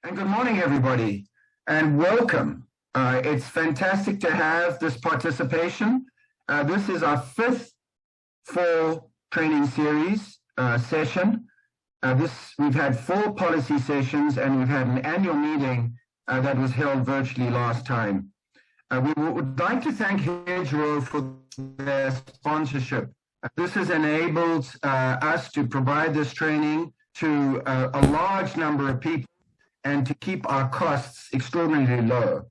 And good morning, everybody, and welcome. It's fantastic to have this participation. This is our fifth fall training series session. We've had 4 policy sessions, and we've had an annual meeting that was held virtually last time. We would like to thank Hedgerow for their sponsorship. This has enabled us to provide this training to a large number of people and to keep our costs extraordinarily low.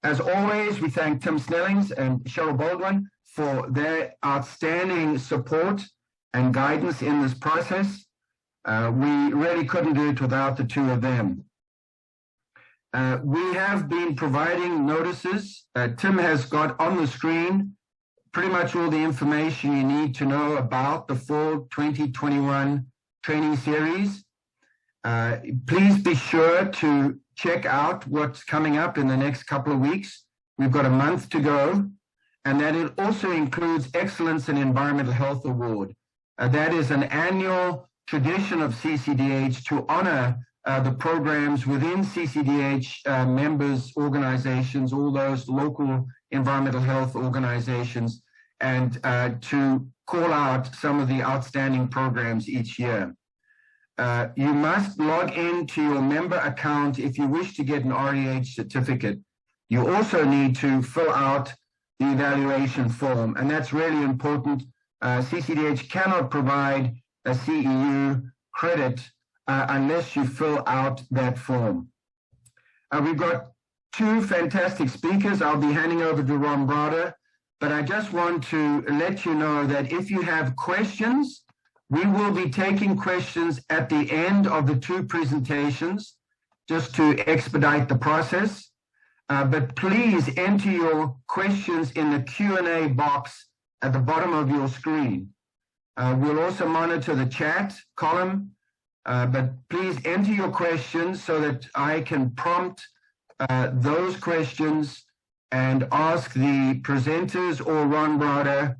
As always, we thank Tim Snellings and Cheryl Baldwin for their outstanding support and guidance in this process. We really couldn't do it without the two of them. We have been providing notices. Tim has got on the screen pretty much all the information you need to know about the fall 2021 training series. Please be sure to check out what's coming up in the next couple of weeks. We've got a month to go, and that it also includes Excellence in Environmental Health Award. That is an annual tradition of CCDEH to honor the programs within CCDEH members organizations, all those local environmental health organizations, and to call out some of the outstanding programs each year. You must log into your member account if you wish to get an REH certificate. You also need to fill out the evaluation form, and that's really important. CCDEH cannot provide a CEU credit unless you fill out that form. We've got 2 fantastic speakers. I'll be handing over to Ron Browder, but I just want to let you know that if you have questions, we will be taking questions at the end of the 2 presentations, just to expedite the process. But please enter your questions in the Q&A box at the bottom of your screen. We'll also monitor the chat column, but please enter your questions so that I can prompt those questions and ask the presenters or Ron Browder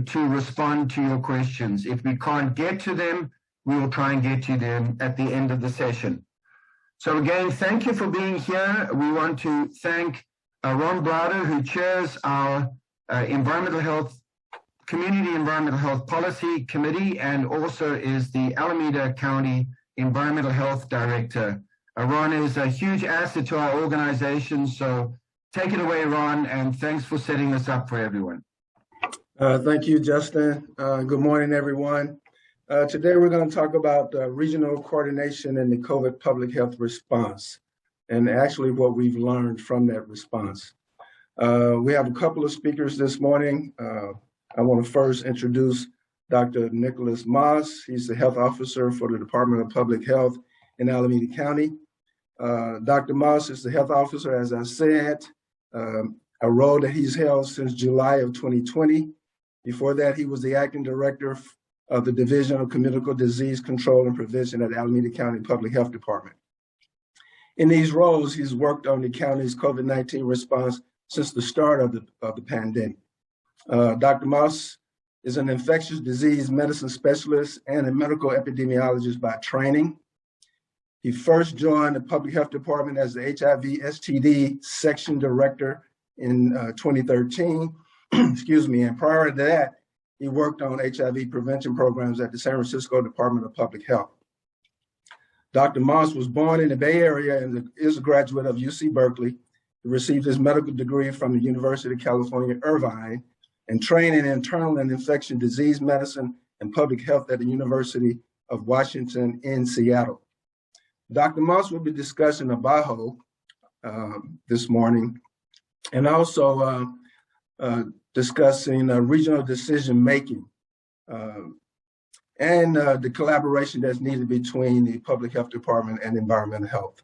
to respond to your questions. If we can't get to them, we will try and get to them at the end of the session. So again, thank you for being here. We want to thank Ron Browder, who chairs our Community Environmental Health Policy Committee, and also is the Alameda County Environmental Health Director. Ron is a huge asset to our organization, so take it away, Ron, and thanks for setting this up for everyone. Thank you, Justin. Good morning, everyone. Today we're going to talk about regional coordination in the COVID public health response, and actually what we've learned from that response. We have a couple of speakers this morning. I want to first introduce Dr. Nicholas Moss. He's the health officer for the Department of Public Health in Alameda County. Dr. Moss is the health officer, as I said, a role that he's held since July of 2020. Before that, he was the acting director of the Division of Communicable Disease Control and Prevention at Alameda County Public Health Department. In these roles, he's worked on the county's COVID-19 response since the start of the pandemic. Dr. Moss is an infectious disease medicine specialist and a medical epidemiologist by training. He first joined the Public Health Department as the HIV/STD section director in 2013. Excuse me, and prior to that, he worked on HIV prevention programs at the San Francisco Department of Public Health. Dr. Moss was born in the Bay Area and is a graduate of UC Berkeley. He received his medical degree from the University of California, Irvine, and trained in internal and infectious disease medicine and public health at the University of Washington in Seattle. Dr. Moss will be discussing ABAHO this morning, and also discussing regional decision-making and the collaboration that's needed between the Public Health Department and Environmental Health.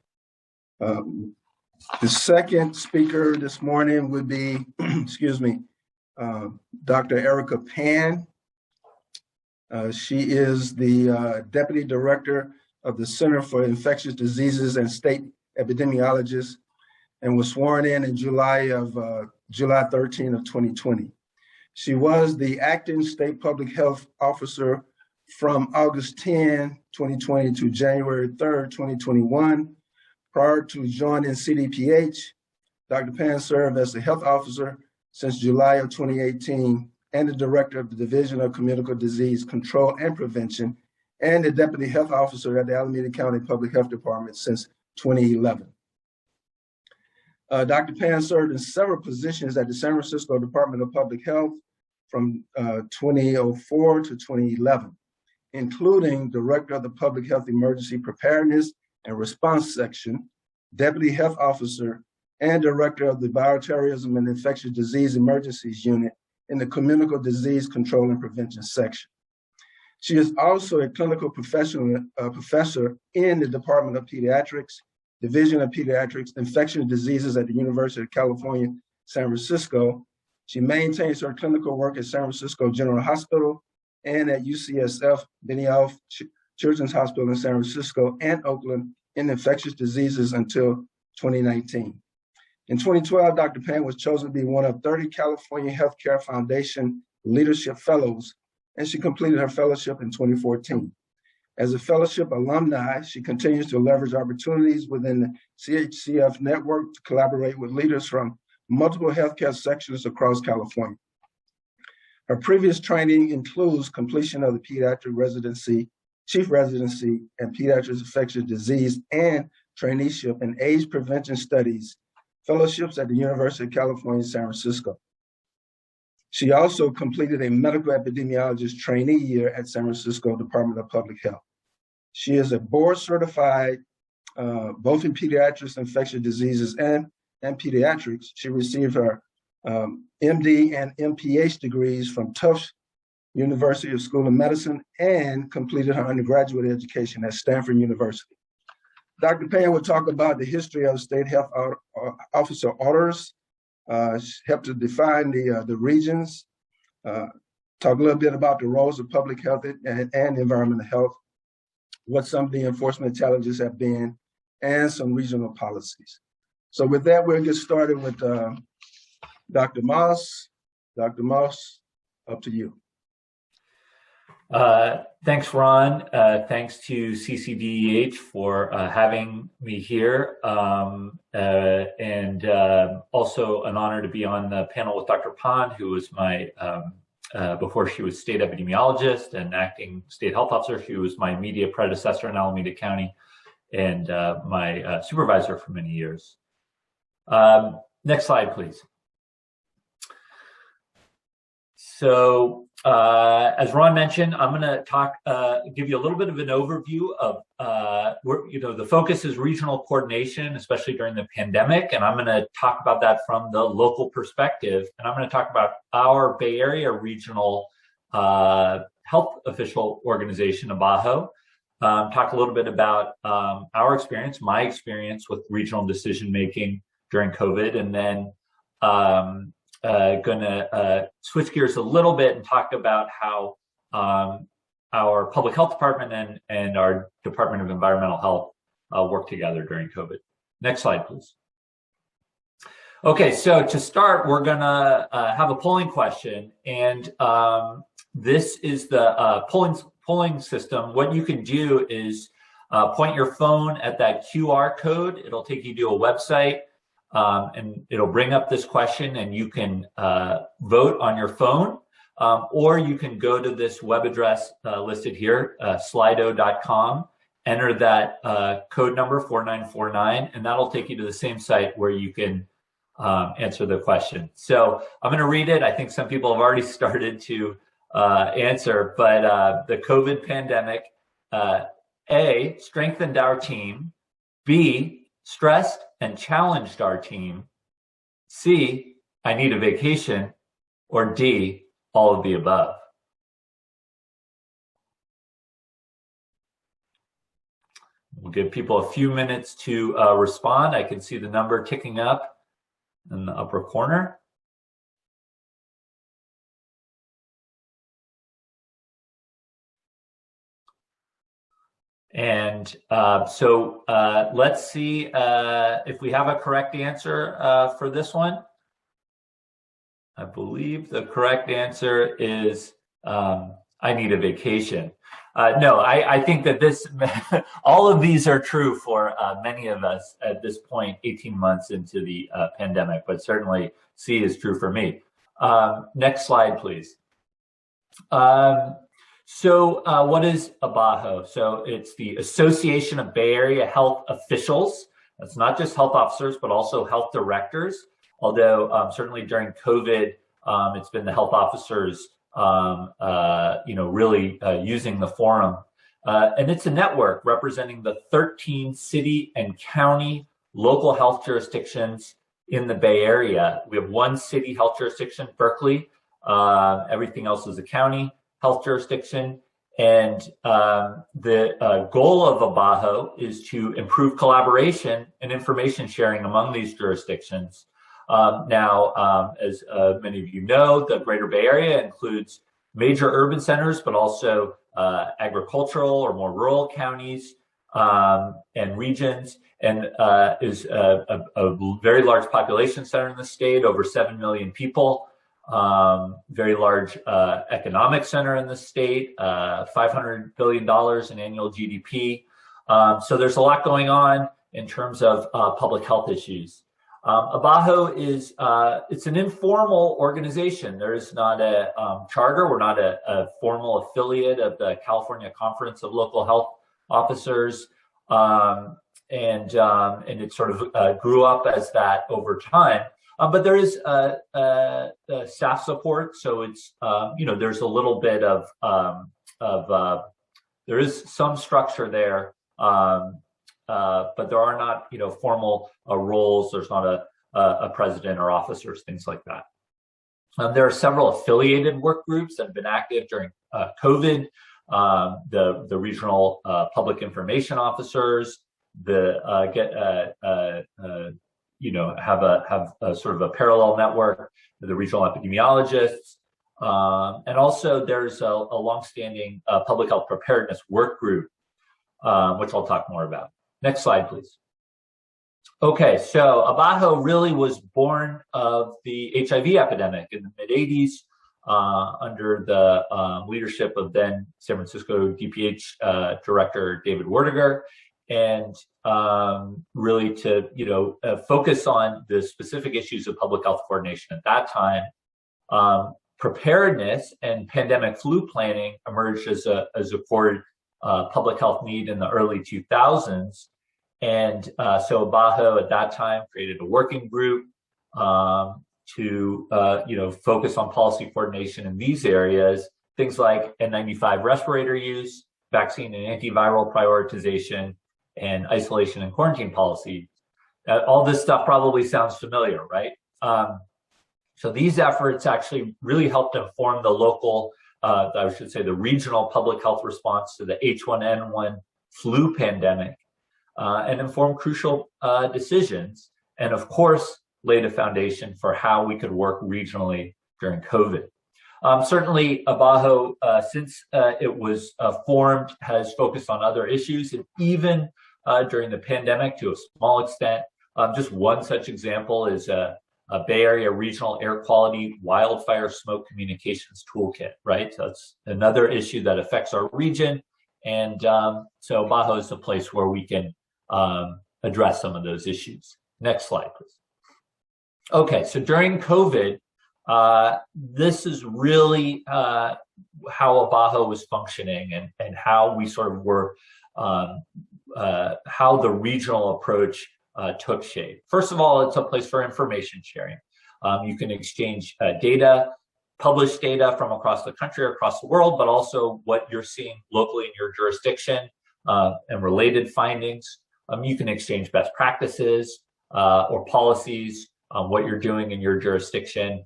The second speaker this morning would be, excuse me, Dr. Erica Pan. She is the Deputy Director of the Center for Infectious Diseases and State Epidemiologist, and was sworn in July 13 of 2020. She was the acting state public health officer from August 10, 2020 to January 3rd, 2021, Prior to joining CCDEH, Dr. Pan served as the health officer since July of 2018 and the director of the Division of Communicable Disease Control and Prevention and the deputy health officer at the Alameda County Public Health Department since 2011. Dr. Pan served in several positions at the San Francisco Department of Public Health from 2004 to 2011, including Director of the Public Health Emergency Preparedness and Response Section, Deputy Health Officer, and Director of the Bioterrorism and Infectious Disease Emergencies Unit in the Communicable Disease Control and Prevention Section. She is also a clinical professor in the Department of Pediatrics, Division of Pediatrics, Infectious Diseases at the University of California, San Francisco. She maintains her clinical work at San Francisco General Hospital and at UCSF Benioff Children's Hospital in San Francisco and Oakland in infectious diseases until 2019. In 2012, Dr. Pan was chosen to be one of 30 California Healthcare Foundation Leadership Fellows, and she completed her fellowship in 2014. As a fellowship alumni, she continues to leverage opportunities within the CHCF network to collaborate with leaders from multiple healthcare sections across California. Her previous training includes completion of the pediatric residency, chief residency, and pediatric infectious disease and traineeship in AIDS prevention studies, fellowships at the University of California, San Francisco. She also completed a medical epidemiologist trainee year at San Francisco Department of Public Health. She is a board certified, both in pediatrics, infectious diseases, and pediatrics. She received her MD and MPH degrees from Tufts University School of Medicine and completed her undergraduate education at Stanford University. Dr. Pan will talk about the history of state health officer orders, help to define the regions, talk a little bit about the roles of public health and environmental health, what some of the enforcement challenges have been, and some regional policies. So with that, we'll get started with Dr. Moss. Dr. Moss, up to you. Thanks, Ron. Thanks to CCDEH for having me here. And also an honor to be on the panel with Dr. Pan, who was my, before she was state epidemiologist and acting state health officer, she was my immediate predecessor in Alameda County and my supervisor for many years. Next slide, please. So, as Ron mentioned, I'm going to give you a little bit of an overview of, the focus is regional coordination, especially during the pandemic, and I'm going to talk about that from the local perspective, and I'm going to talk about our Bay Area regional health official organization, ABAHO, talk a little bit about our experience, my experience with regional decision making during COVID, and then going to switch gears a little bit and talk about how our public health department and our Department of Environmental Health work together during COVID. Next slide, please. Okay, so to start, we're going to have a polling question, and this is the polling system. What you can do is point your phone at that QR code. It'll take you to a website. And it'll bring up this question, and you can vote on your phone, or you can go to this web address listed here, slido.com, enter that code number 4949, and that'll take you to the same site where you can answer the question. So I'm going to read it. I think some people have already started to answer, but the COVID pandemic, A, strengthened our team, B, stressed and challenged our team, C, I need a vacation, or D, all of the above. We'll give people a few minutes to respond. I can see the number ticking up in the upper corner. And so let's see if we have a correct answer for this one. I believe the correct answer is I I need a vacation. No, I think that all of these are true for many of us at this point, 18 months into the pandemic, but certainly C is true for me. Next slide, please. So what is ABAHO? So it's the Association of Bay Area Health Officials. It's not just health officers, but also health directors. Although certainly during COVID, it's been the health officers really using the forum. And it's a network representing the 13 city and county local health jurisdictions in the Bay Area. We have one city health jurisdiction, Berkeley. Everything else is a county health jurisdiction. And the goal of ABAHO is to improve collaboration and information sharing among these jurisdictions. As many of you know, the Greater Bay Area includes major urban centers, but also agricultural or more rural counties and regions, and is a very large population center in the state, over 7 million people, very large economic center in the state, $500 billion in annual GDP. So there's a lot going on in terms of public health issues. ABAHO is it's an informal organization. There is not a charter. We're not a formal affiliate of the California Conference of Local Health Officers, and it sort of grew up as that over time. But there is staff support, so it's there's a little bit of there is some structure there. But there are not, formal roles. There's not a president or officers, things like that. There are several affiliated work groups that have been active during COVID. The regional public information officers, have a sort of a parallel network, the regional epidemiologists, and also there's a longstanding public health preparedness work group, which I'll talk more about. Next slide, please. Okay, so ABAHO really was born of the HIV epidemic in the mid-'80s under the leadership of then San Francisco DPH Director David Werdiger, and really to focus on the specific issues of public health coordination at that time. Preparedness and pandemic flu planning emerged as a core public health need in the early 2000s. And so ABAHO at that time created a working group to focus on policy coordination in these areas, things like N95 respirator use, vaccine and antiviral prioritization, and isolation and quarantine policy. All this stuff probably sounds familiar, right? So these efforts actually really helped inform the local, the regional public health response to the H1N1 flu pandemic, and inform crucial decisions, and of course, laid a foundation for how we could work regionally during COVID. Certainly, ABAHO, since it was formed, has focused on other issues, and even during the pandemic to a small extent. Just one such example is a Bay Area Regional Air Quality Wildfire Smoke Communications Toolkit, right? So it's another issue that affects our region. And so ABAHO is a place where we can address some of those issues. Next slide, please. Okay, so during COVID, this is really how ABAHO was functioning and how we sort of were, how the regional approach took shape. First of all, it's a place for information sharing. You can exchange data, published data from across the country, across the world, but also what you're seeing locally in your jurisdiction and related findings. You can exchange best practices or policies on what you're doing in your jurisdiction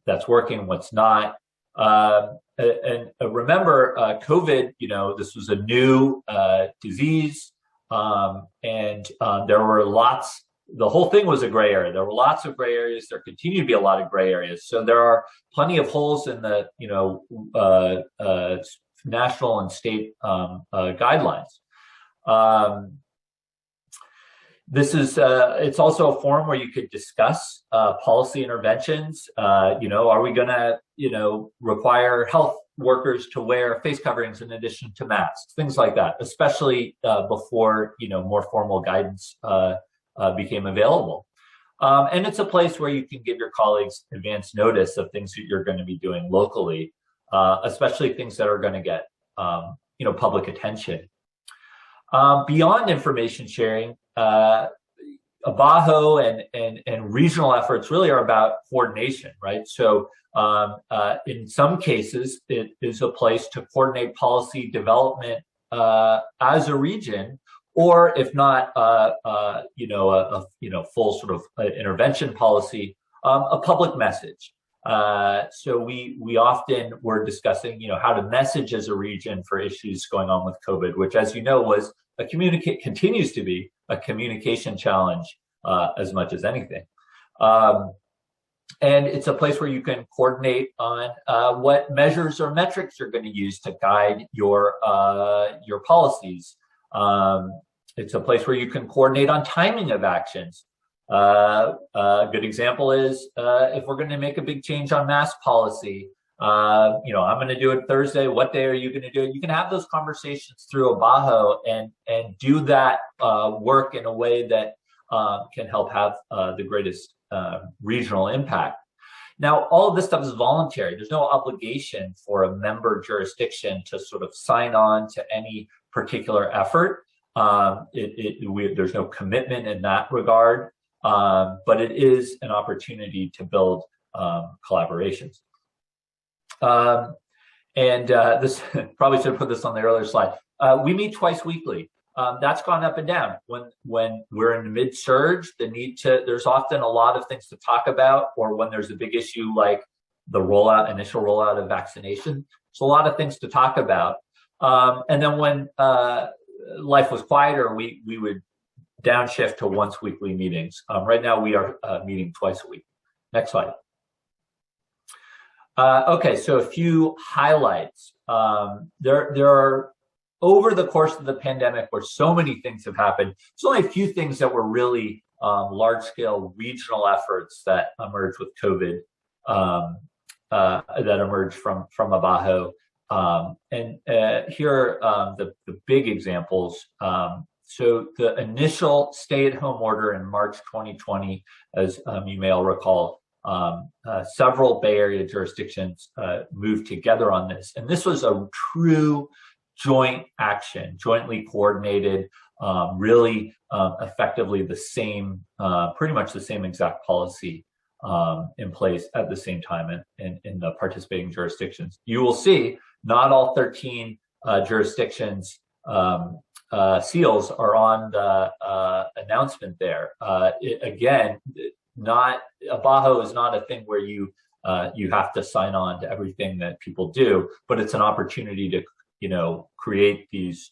that's working, what's not. And remember, COVID, this was a new disease, and there were lots, the whole thing was a gray area. There were lots of gray areas. There continue to be a lot of gray areas. So there are plenty of holes in the, national and state guidelines. This is, it's also a forum where you could discuss policy interventions. Are we going to, require health workers to wear face coverings in addition to masks, things like that, especially before more formal guidance became available. And it's a place where you can give your colleagues advance notice of things that you're going to be doing locally, especially things that are going to get public attention. Beyond information sharing, ABAHO and regional efforts really are about coordination, right? So in some cases, it is a place to coordinate policy development as a region, or if not, a full sort of intervention policy, a public message. So we often were discussing, how to message as a region for issues going on with COVID, which, as you know, was continues to be a communication challenge as much as anything. And it's a place where you can coordinate on what measures or metrics you're going to use to guide your policies. It's a place where you can coordinate on timing of actions. A good example is if we're going to make a big change on mask policy, I'm going to do it Thursday. What day are you going to do it? You can have those conversations through ABAHO and do that work in a way that can help have the greatest regional impact. Now, all of this stuff is voluntary. There's no obligation for a member jurisdiction to sort of sign on to any particular effort. There's no commitment in that regard, but it is an opportunity to build collaborations. This probably should have put this on the earlier slide. We meet twice weekly. That's gone up and down. When we're in mid-surge, there's often a lot of things to talk about, or when there's a big issue like the initial rollout of vaccination. There's a lot of things to talk about. And then when life was quieter, we would downshift to once weekly meetings. Right now we are meeting twice a week. Next slide. Okay, so a few highlights. There are, over the course of the pandemic, where so many things have happened, there's only a few things that were really large-scale regional efforts that emerged with COVID, that emerged from ABAHO. Here are the big examples. So the initial stay-at-home order in March 2020, as you may all recall, several Bay Area jurisdictions moved together on this. And this was a true joint action, jointly coordinated, really effectively pretty much the same exact policy in place at the same time in the participating jurisdictions. You will see not all 13 jurisdictions seals are on the announcement there. ABAHO is not a thing where you have to sign on to everything that people do, but it's an opportunity to create these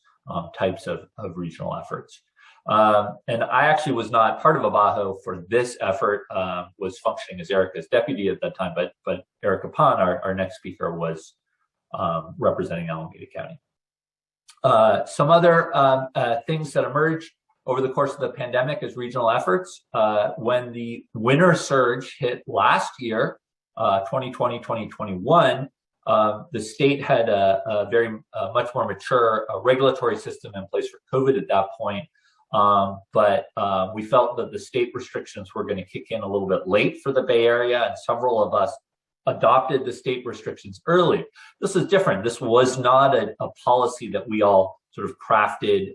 types of regional efforts. And I actually was not part of ABAHO for this effort, was functioning as Erica's deputy at that time, but Erica Pan, our next speaker, was representing Alameda County. Some other things that emerged over the course of the pandemic as regional efforts. When the winter surge hit last year, 2020, 2021, the state had a very much more mature regulatory system in place for COVID at that point. But we felt that the state restrictions were going to kick in a little bit late for the Bay Area, and several of us adopted the state restrictions early. This is different. This was not a policy that we all sort of crafted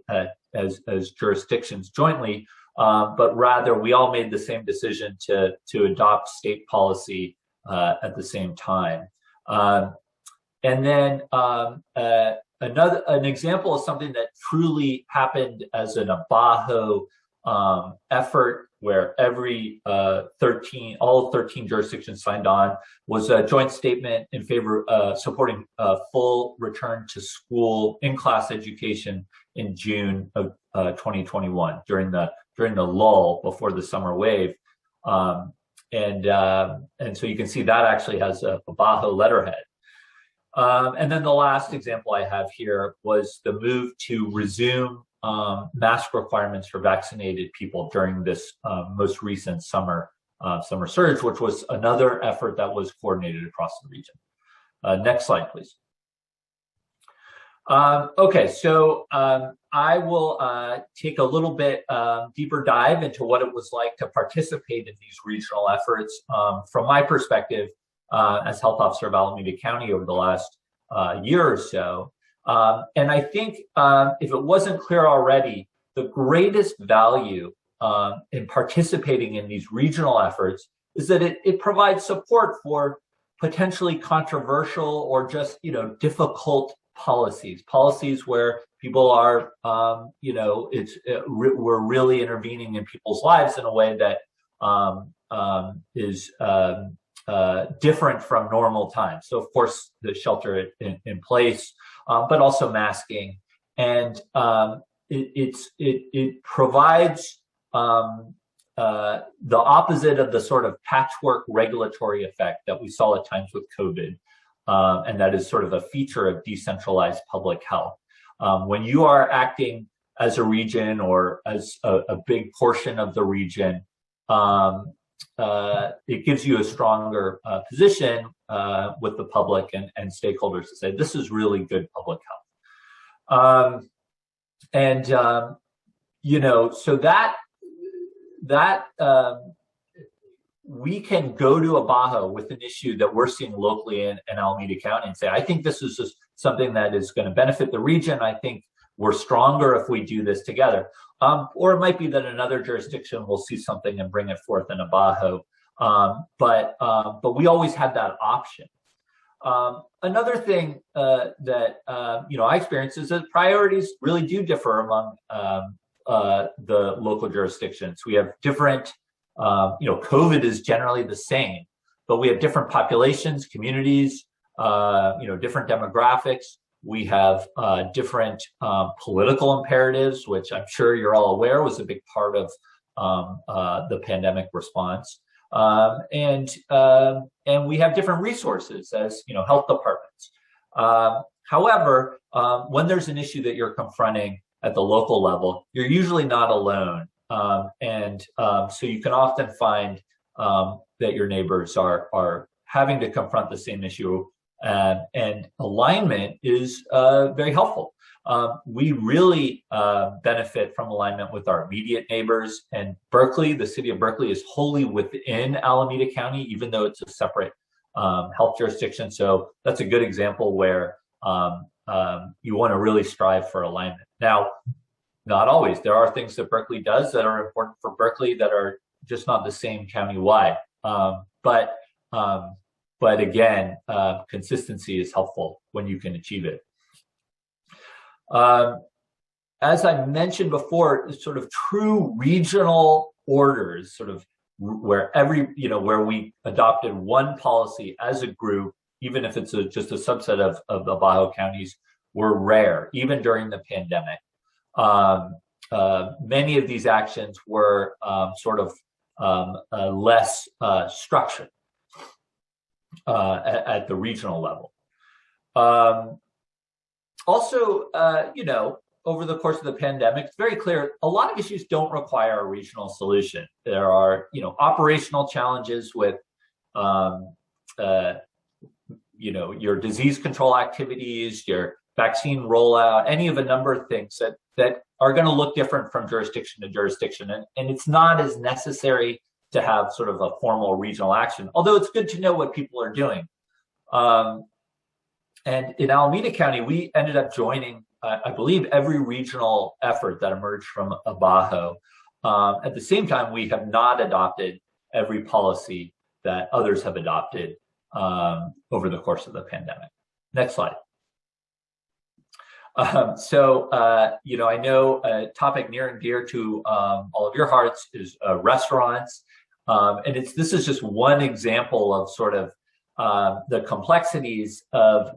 as jurisdictions jointly, but rather we all made the same decision to adopt state policy at the same time. And then an example of something that truly happened as an ABAHO effort, where all 13 jurisdictions signed on, was a joint statement in favor of supporting full return to school in-class education in June of 2021 during the lull before the summer wave. And so you can see that actually has a ABAHO letterhead. And then the last example I have here was the move to resume mask requirements for vaccinated people during this most recent summer surge, which was another effort that was coordinated across the region. Next slide, please. Okay, so I will take a little bit deeper dive into what it was like to participate in these regional efforts from my perspective as health officer of Alameda County over the last year or so. And I think if it wasn't clear already, the greatest value in participating in these regional efforts is that it provides support for potentially controversial or just, difficult policies where people are, we're really intervening in people's lives in a way that is different from normal times. So of course the shelter in place, but also masking, and it provides the opposite of the sort of patchwork regulatory effect that we saw at times with COVID. And that is sort of a feature of decentralized public health. When you are acting as a region or as a big portion of the region, it gives you a stronger position with the public and stakeholders to say, this is really good public health. So that we can go to Abajo with an issue that we're seeing locally in Alameda County and say, I think this is just something that is going to benefit the region. I think we're stronger if we do this together. Or it might be that another jurisdiction will see something and bring it forth in Abajo. But we always had that option. Another thing that I experience is that priorities really do differ among the local jurisdictions. We have different, COVID is generally the same, but we have different populations, communities, different demographics. We have different political imperatives, which I'm sure you're all aware was a big part of the pandemic response. And we have different resources as, health departments. However, when there's an issue that you're confronting at the local level, you're usually not alone. So you can often find that your neighbors are having to confront the same issue, and alignment is very helpful. We really benefit from alignment with our immediate neighbors, and Berkeley, the city of Berkeley, is wholly within Alameda County, even though it's a separate health jurisdiction. So that's a good example where you want to really strive for alignment. Now, not always. There are things that Berkeley does that are important for Berkeley that are just not the same countywide. But again, consistency is helpful when you can achieve it. As I mentioned before, sort of true regional orders, sort of where where we adopted one policy as a group, even if it's just a subset of the Abajo counties, were rare, even during the pandemic. Many of these actions were less structured at the regional level. Also, over the course of the pandemic, it's very clear a lot of issues don't require a regional solution. There are, operational challenges with, your disease control activities, your vaccine rollout, any of a number of things that are going to look different from jurisdiction to jurisdiction. And it's not as necessary to have sort of a formal regional action, although it's good to know what people are doing. And in Alameda County, we ended up joining, I believe, every regional effort that emerged from Abajo. At the same time, we have not adopted every policy that others have adopted over the course of the pandemic. Next slide. I know a topic near and dear to all of your hearts is restaurants. And this is just one example of sort of the complexities of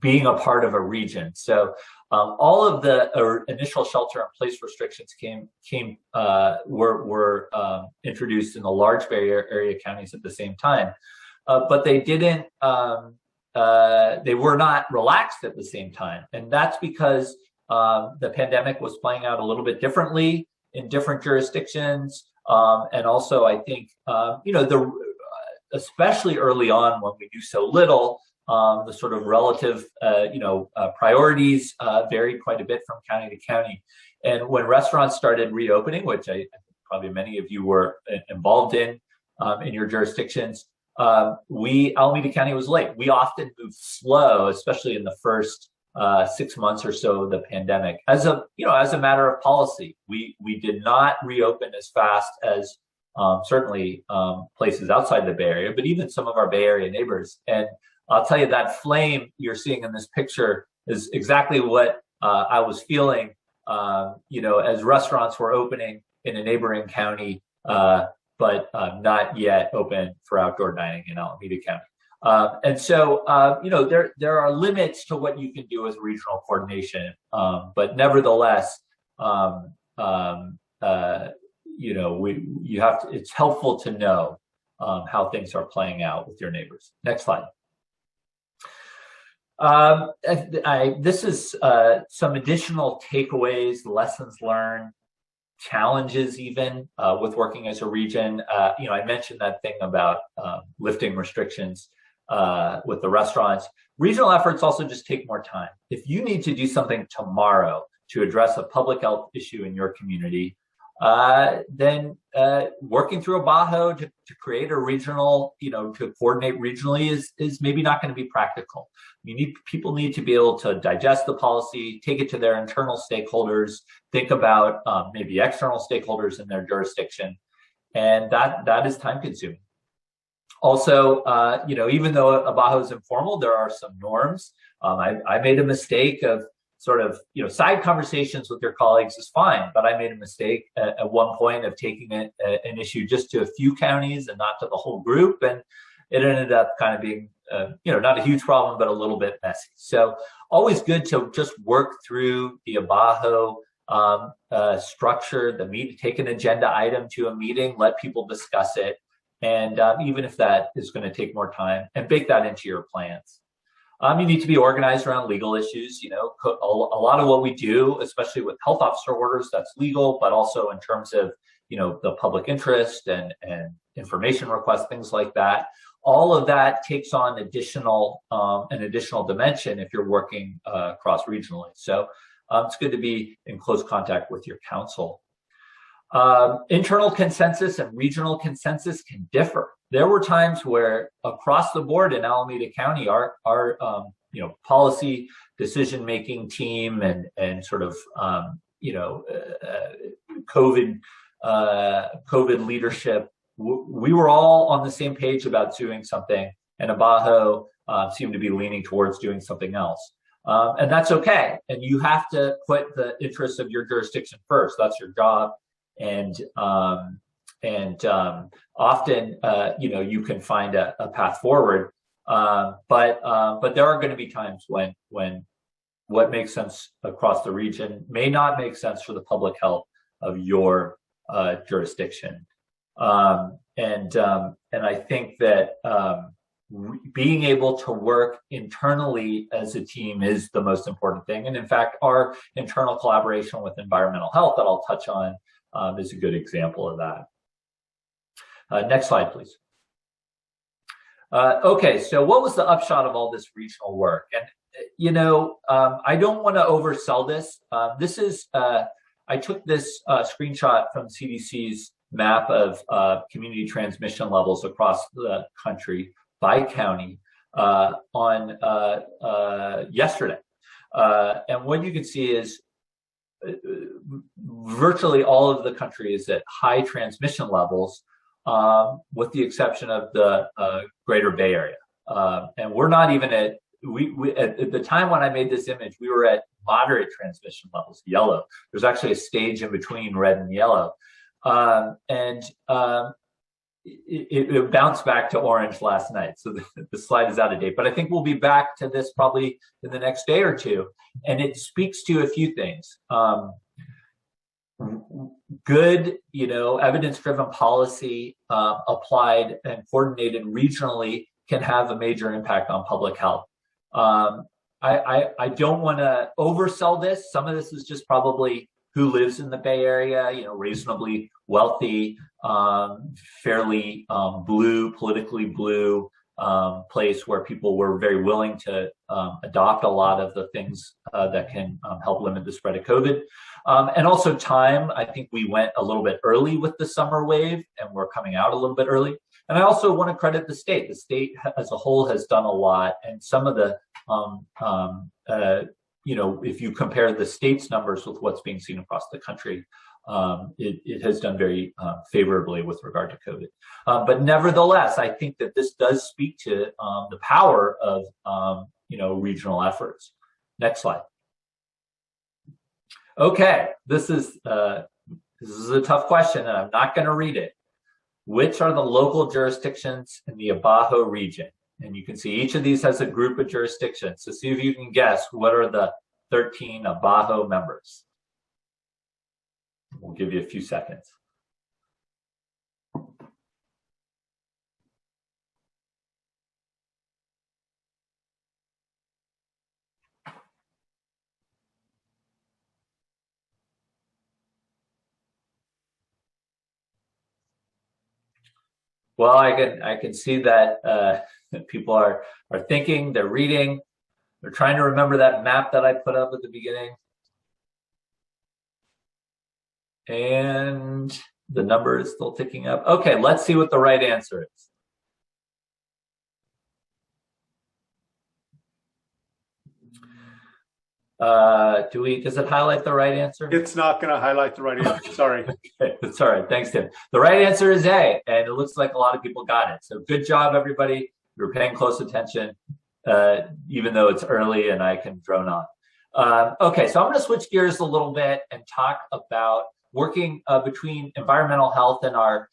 being a part of a region. So all of the initial shelter-in-place restrictions were introduced in the large Bay Area counties at the same time, but they didn't. They were not relaxed at the same time, and that's because the pandemic was playing out a little bit differently in different jurisdictions. And also, I think, especially early on when we do so little, the sort of relative, priorities vary quite a bit from county to county. And when restaurants started reopening, which I probably many of you were involved in your jurisdictions, Alameda County was late. We often move slow, especially in the first 6 months or so of the pandemic. As a matter of policy, we did not reopen as fast as certainly places outside the Bay Area, but even some of our Bay Area neighbors. And I'll tell you, that flame you're seeing in this picture is exactly what I was feeling, as restaurants were opening in a neighboring county, but not yet open for outdoor dining in Alameda County. And so, there are limits to what you can do as regional coordination, but nevertheless, it's helpful to know how things are playing out with your neighbors. Next slide. This is some additional takeaways, lessons learned, challenges even with working as a region. I mentioned that thing about lifting restrictions with the restaurants. Regional efforts also just take more time. If you need to do something tomorrow to address a public health issue in your community, then working through a BAHO to create a regional, to coordinate regionally is maybe not going to be practical. People need to be able to digest the policy, take it to their internal stakeholders, think about maybe external stakeholders in their jurisdiction, and that is time consuming. Also, even though a BAHO is informal, there are some norms. I made a mistake of sort of, side conversations with your colleagues is fine, but I made a mistake at one point of taking an issue just to a few counties and not to the whole group. And it ended up kind of being, not a huge problem, but a little bit messy. So always good to just work through the BAHO structure, take an agenda item to a meeting, let people discuss it. And even if that is going to take more time, and bake that into your plans. You need to be organized around legal issues. A lot of what we do, especially with health officer orders, that's legal, but also in terms of, the public interest and information requests, things like that. All of that takes on an additional dimension if you're working cross-regionally. So it's good to be in close contact with your council. Internal consensus and regional consensus can differ. There were times where across the board in Alameda County, our policy decision-making team and sort of, COVID leadership, we were all on the same page about doing something, and BAHO seemed to be leaning towards doing something else. And that's okay. And you have to put the interests of your jurisdiction first. That's your job. And often, you can find a path forward. But there are going to be times when what makes sense across the region may not make sense for the public health of your jurisdiction. And I think that being able to work internally as a team is the most important thing. And in fact, our internal collaboration with environmental health that I'll touch on is a good example of that. Next slide, please. Okay, so what was the upshot of all this regional work? And, I don't want to oversell this. This is, I took this screenshot from CDC's map of community transmission levels across the country by county on yesterday. And what you can see is virtually all of the country is at high transmission levels, with the exception of the greater Bay Area. And we're not even at the time when I made this image, we were at moderate transmission levels, yellow. There's actually a stage in between red and yellow. It bounced back to orange last night. So the slide is out of date, but I think we'll be back to this probably in the next day or two. And it speaks to a few things. Good, evidence-driven policy applied and coordinated regionally can have a major impact on public health. I don't want to oversell this. Some of this is just probably who lives in the Bay Area, reasonably wealthy, fairly blue, politically blue place where people were very willing to adopt a lot of the things that can help limit the spread of COVID. And also time, I think we went a little bit early with the summer wave and we're coming out a little bit early. And I also want to credit the state. The state as a whole has done a lot, and some of the, if you compare the state's numbers with what's being seen across the country, it has done very favorably with regard to COVID. But nevertheless, I think that this does speak to the power of, regional efforts. Next slide. Okay, this is a tough question, and I'm not going to read it. Which are the local jurisdictions in the Abajo region? And you can see each of these has a group of jurisdictions. So see if you can guess what are the 13 Abajo members. We'll give you a few seconds. Well, I can see that people are thinking, they're reading, they're trying to remember that map that I put up at the beginning. And the number is still ticking up. Okay, let's see what the right answer is. Does it highlight the right answer? It's not going to highlight the right answer. Sorry. Okay, that's all right. Thanks, Tim. The right answer is A, and it looks like a lot of people got it. So good job, everybody. You're paying close attention, even though it's early and I can drone on. Okay, so I'm going to switch gears a little bit and talk about working between environmental health and our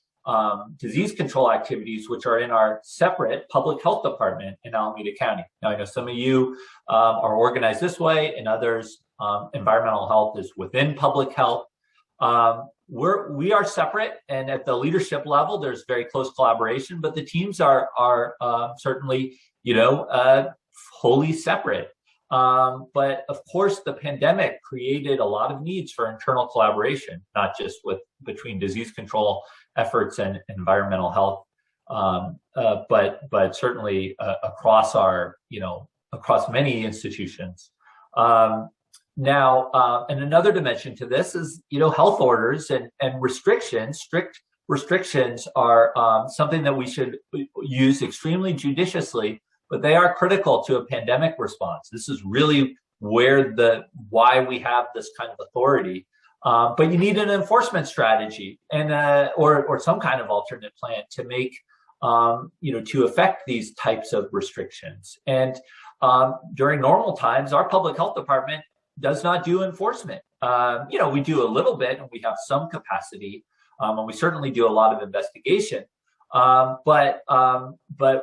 disease control activities, which are in our separate public health department in Alameda County. Now, I know some of you are organized this way, and others, environmental health is within public health. We are separate, and at the leadership level, there's very close collaboration, but the teams are certainly, wholly separate. But of course, the pandemic created a lot of needs for internal collaboration, not just between disease control efforts and environmental health, but certainly across across many institutions. Now, and another dimension to this is, health orders and restrictions. Strict restrictions are something that we should use extremely judiciously, but they are critical to a pandemic response. This is really why we have this kind of authority. But you need an enforcement strategy and or some kind of alternate plan to make to affect these types of restrictions. And during normal times, our public health department does not do enforcement. We do a little bit, and we have some capacity, and we certainly do a lot of investigation. But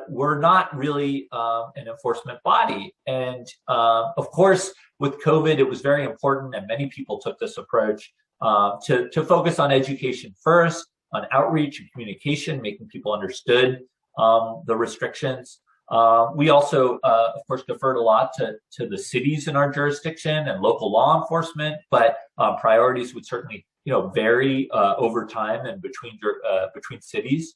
we're not really an enforcement body. And of course, with COVID, it was very important, and many people took this approach to focus on education first, on outreach and communication, making people understood the restrictions. We also, of course, deferred a lot to the cities in our jurisdiction and local law enforcement, but priorities would certainly, vary over time and between cities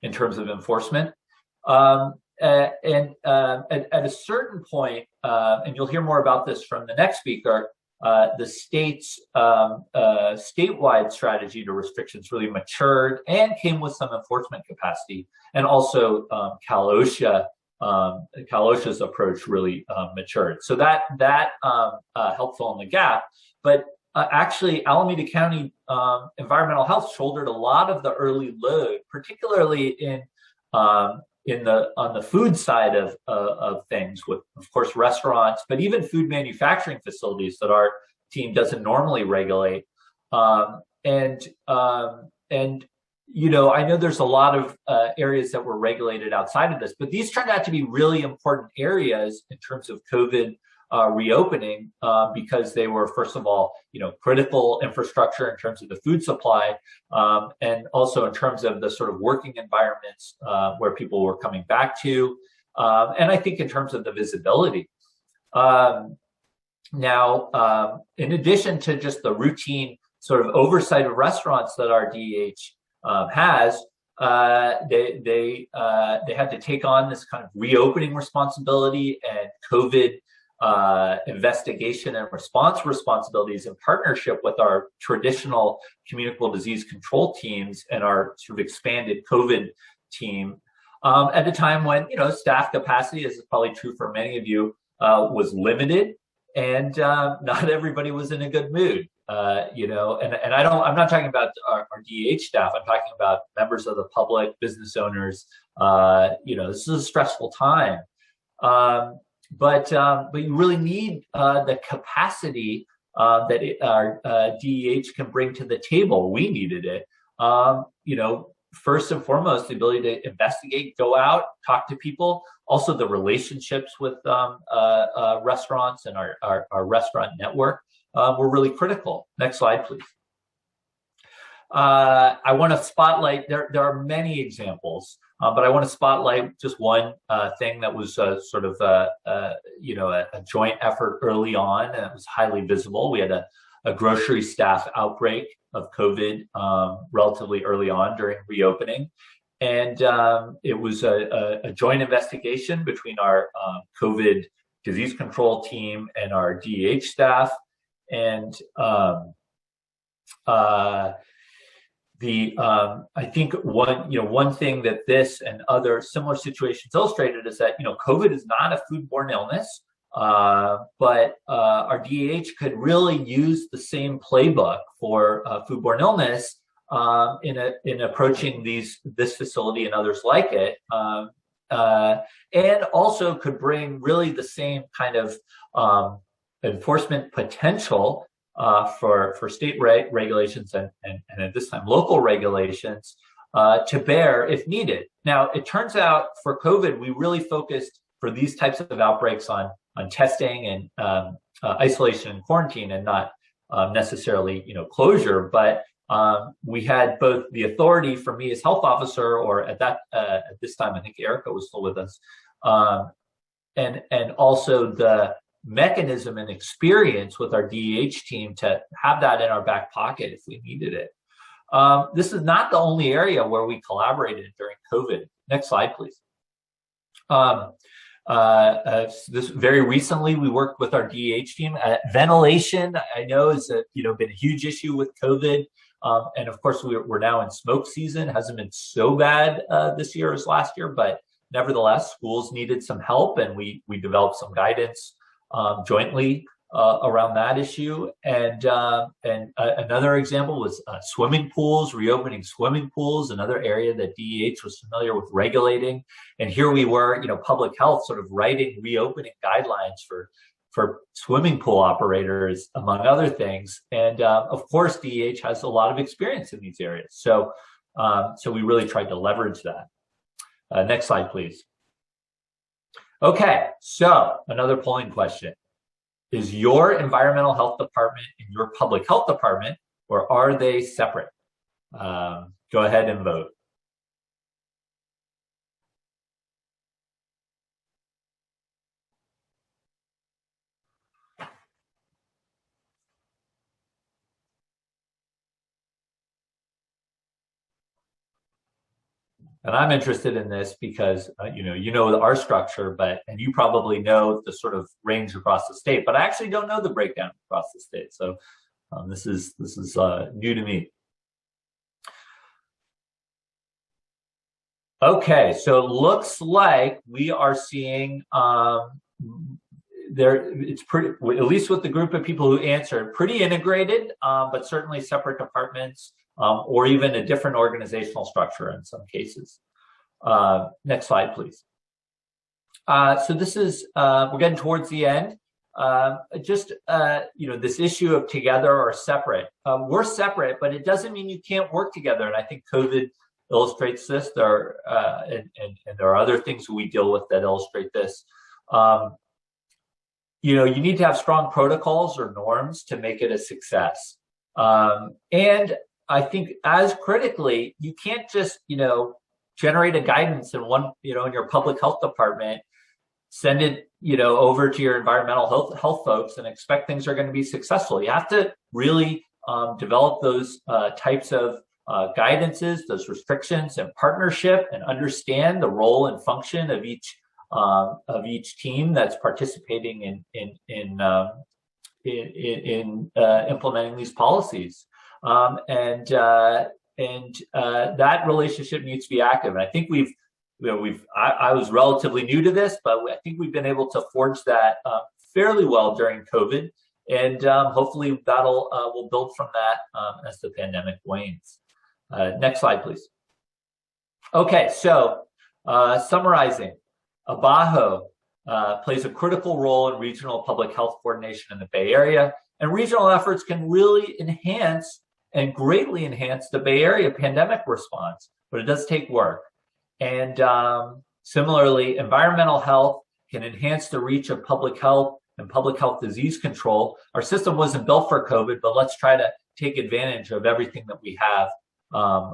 in terms of enforcement. At a certain point, and you'll hear more about this from the next speaker, the state's statewide strategy to restrictions really matured and came with some enforcement capacity, and also Cal-OSHA's approach really matured. So that helped fill in the gap. But actually, Alameda County environmental health shouldered a lot of the early load, particularly on the food side of things, with, of course, restaurants, but even food manufacturing facilities that our team doesn't normally regulate. I know there's a lot of areas that were regulated outside of this, but these turned out to be really important areas in terms of COVID reopening, because they were, first of all, critical infrastructure in terms of the food supply, and also in terms of the sort of working environments where people were coming back to, and I think in terms of the visibility. Now, in addition to just the routine sort of oversight of restaurants that our DEH has, they had to take on this kind of reopening responsibility and COVID investigation and response responsibilities in partnership with our traditional communicable disease control teams and our sort of expanded COVID team at a time when, staff capacity, as is probably true for many of you, was limited, and not everybody was in a good mood. And I'm not talking about our DEH staff. I'm talking about members of the public, business owners. This is a stressful time. But you really need the capacity that our DEH can bring to the table. We needed it. First and foremost, the ability to investigate, go out, talk to people. Also, the relationships with restaurants and our restaurant network were really critical. Next slide, please. I want to spotlight, there are many examples, but I want to spotlight just one thing that was sort of a joint effort early on, and it was highly visible. We had a grocery staff outbreak of COVID relatively early on during reopening. And it was a joint investigation between our COVID disease control team and our DEH staff. And I think one thing that this and other similar situations illustrated is that, COVID is not a foodborne illness, but our DEH could really use the same playbook for foodborne illness in approaching this facility and others like it, and also could bring really the same kind of enforcement potential for state regulations and at this time local regulations to bear if needed. Now, it turns out for COVID, we really focused for these types of outbreaks on testing and isolation and quarantine, and not necessarily closure. But we had both the authority for me as health officer, or at this time I think Erica was still with us, and also the mechanism and experience with our DEH team to have that in our back pocket if we needed it. This is not the only area where we collaborated during COVID. Next slide, please. This very recently, we worked with our DEH team. Ventilation, I know, is been a huge issue with COVID, and of course we're now in smoke season. It hasn't been so bad this year as last year, but nevertheless, schools needed some help, and we developed some guidance jointly around that issue. And another example was swimming pools, reopening swimming pools, another area that DEH was familiar with regulating. And here we were, public health sort of writing reopening guidelines for swimming pool operators, among other things. And of course, DEH has a lot of experience in these areas. So we really tried to leverage that. Next slide, please. Okay, so another polling question. Is your environmental health department in your public health department, or are they separate? Go ahead and vote. And I'm interested in this because, our structure, and you probably know the sort of range across the state, but I actually don't know the breakdown across the state. So this is new to me. Okay, so it looks like we are seeing it's pretty, at least with the group of people who answered, pretty integrated, but certainly separate departments. Or even a different organizational structure in some cases. Next slide, please. So this is, we're getting towards the end. This issue of together or separate. We're separate, but it doesn't mean you can't work together. And I think COVID illustrates this. And there are other things we deal with that illustrate this. You need to have strong protocols or norms to make it a success. And I think as critically, you can't just, generate a guidance in in your public health department, send it, over to your environmental health folks and expect things are going to be successful. You have to really develop those types of guidances, those restrictions and partnership, and understand the role and function of each team that's participating in implementing these policies. And that relationship needs to be active. And I think I was relatively new to this, but I think we've been able to forge that fairly well during COVID. And hopefully we'll build from that as the pandemic wanes. Next slide, please. Okay, so summarizing, ABAHO plays a critical role in regional public health coordination in the Bay Area, and regional efforts can really enhance and greatly enhance the Bay Area pandemic response, but it does take work. And similarly, environmental health can enhance the reach of public health and public health disease control. Our system wasn't built for COVID, but let's try to take advantage of everything that we have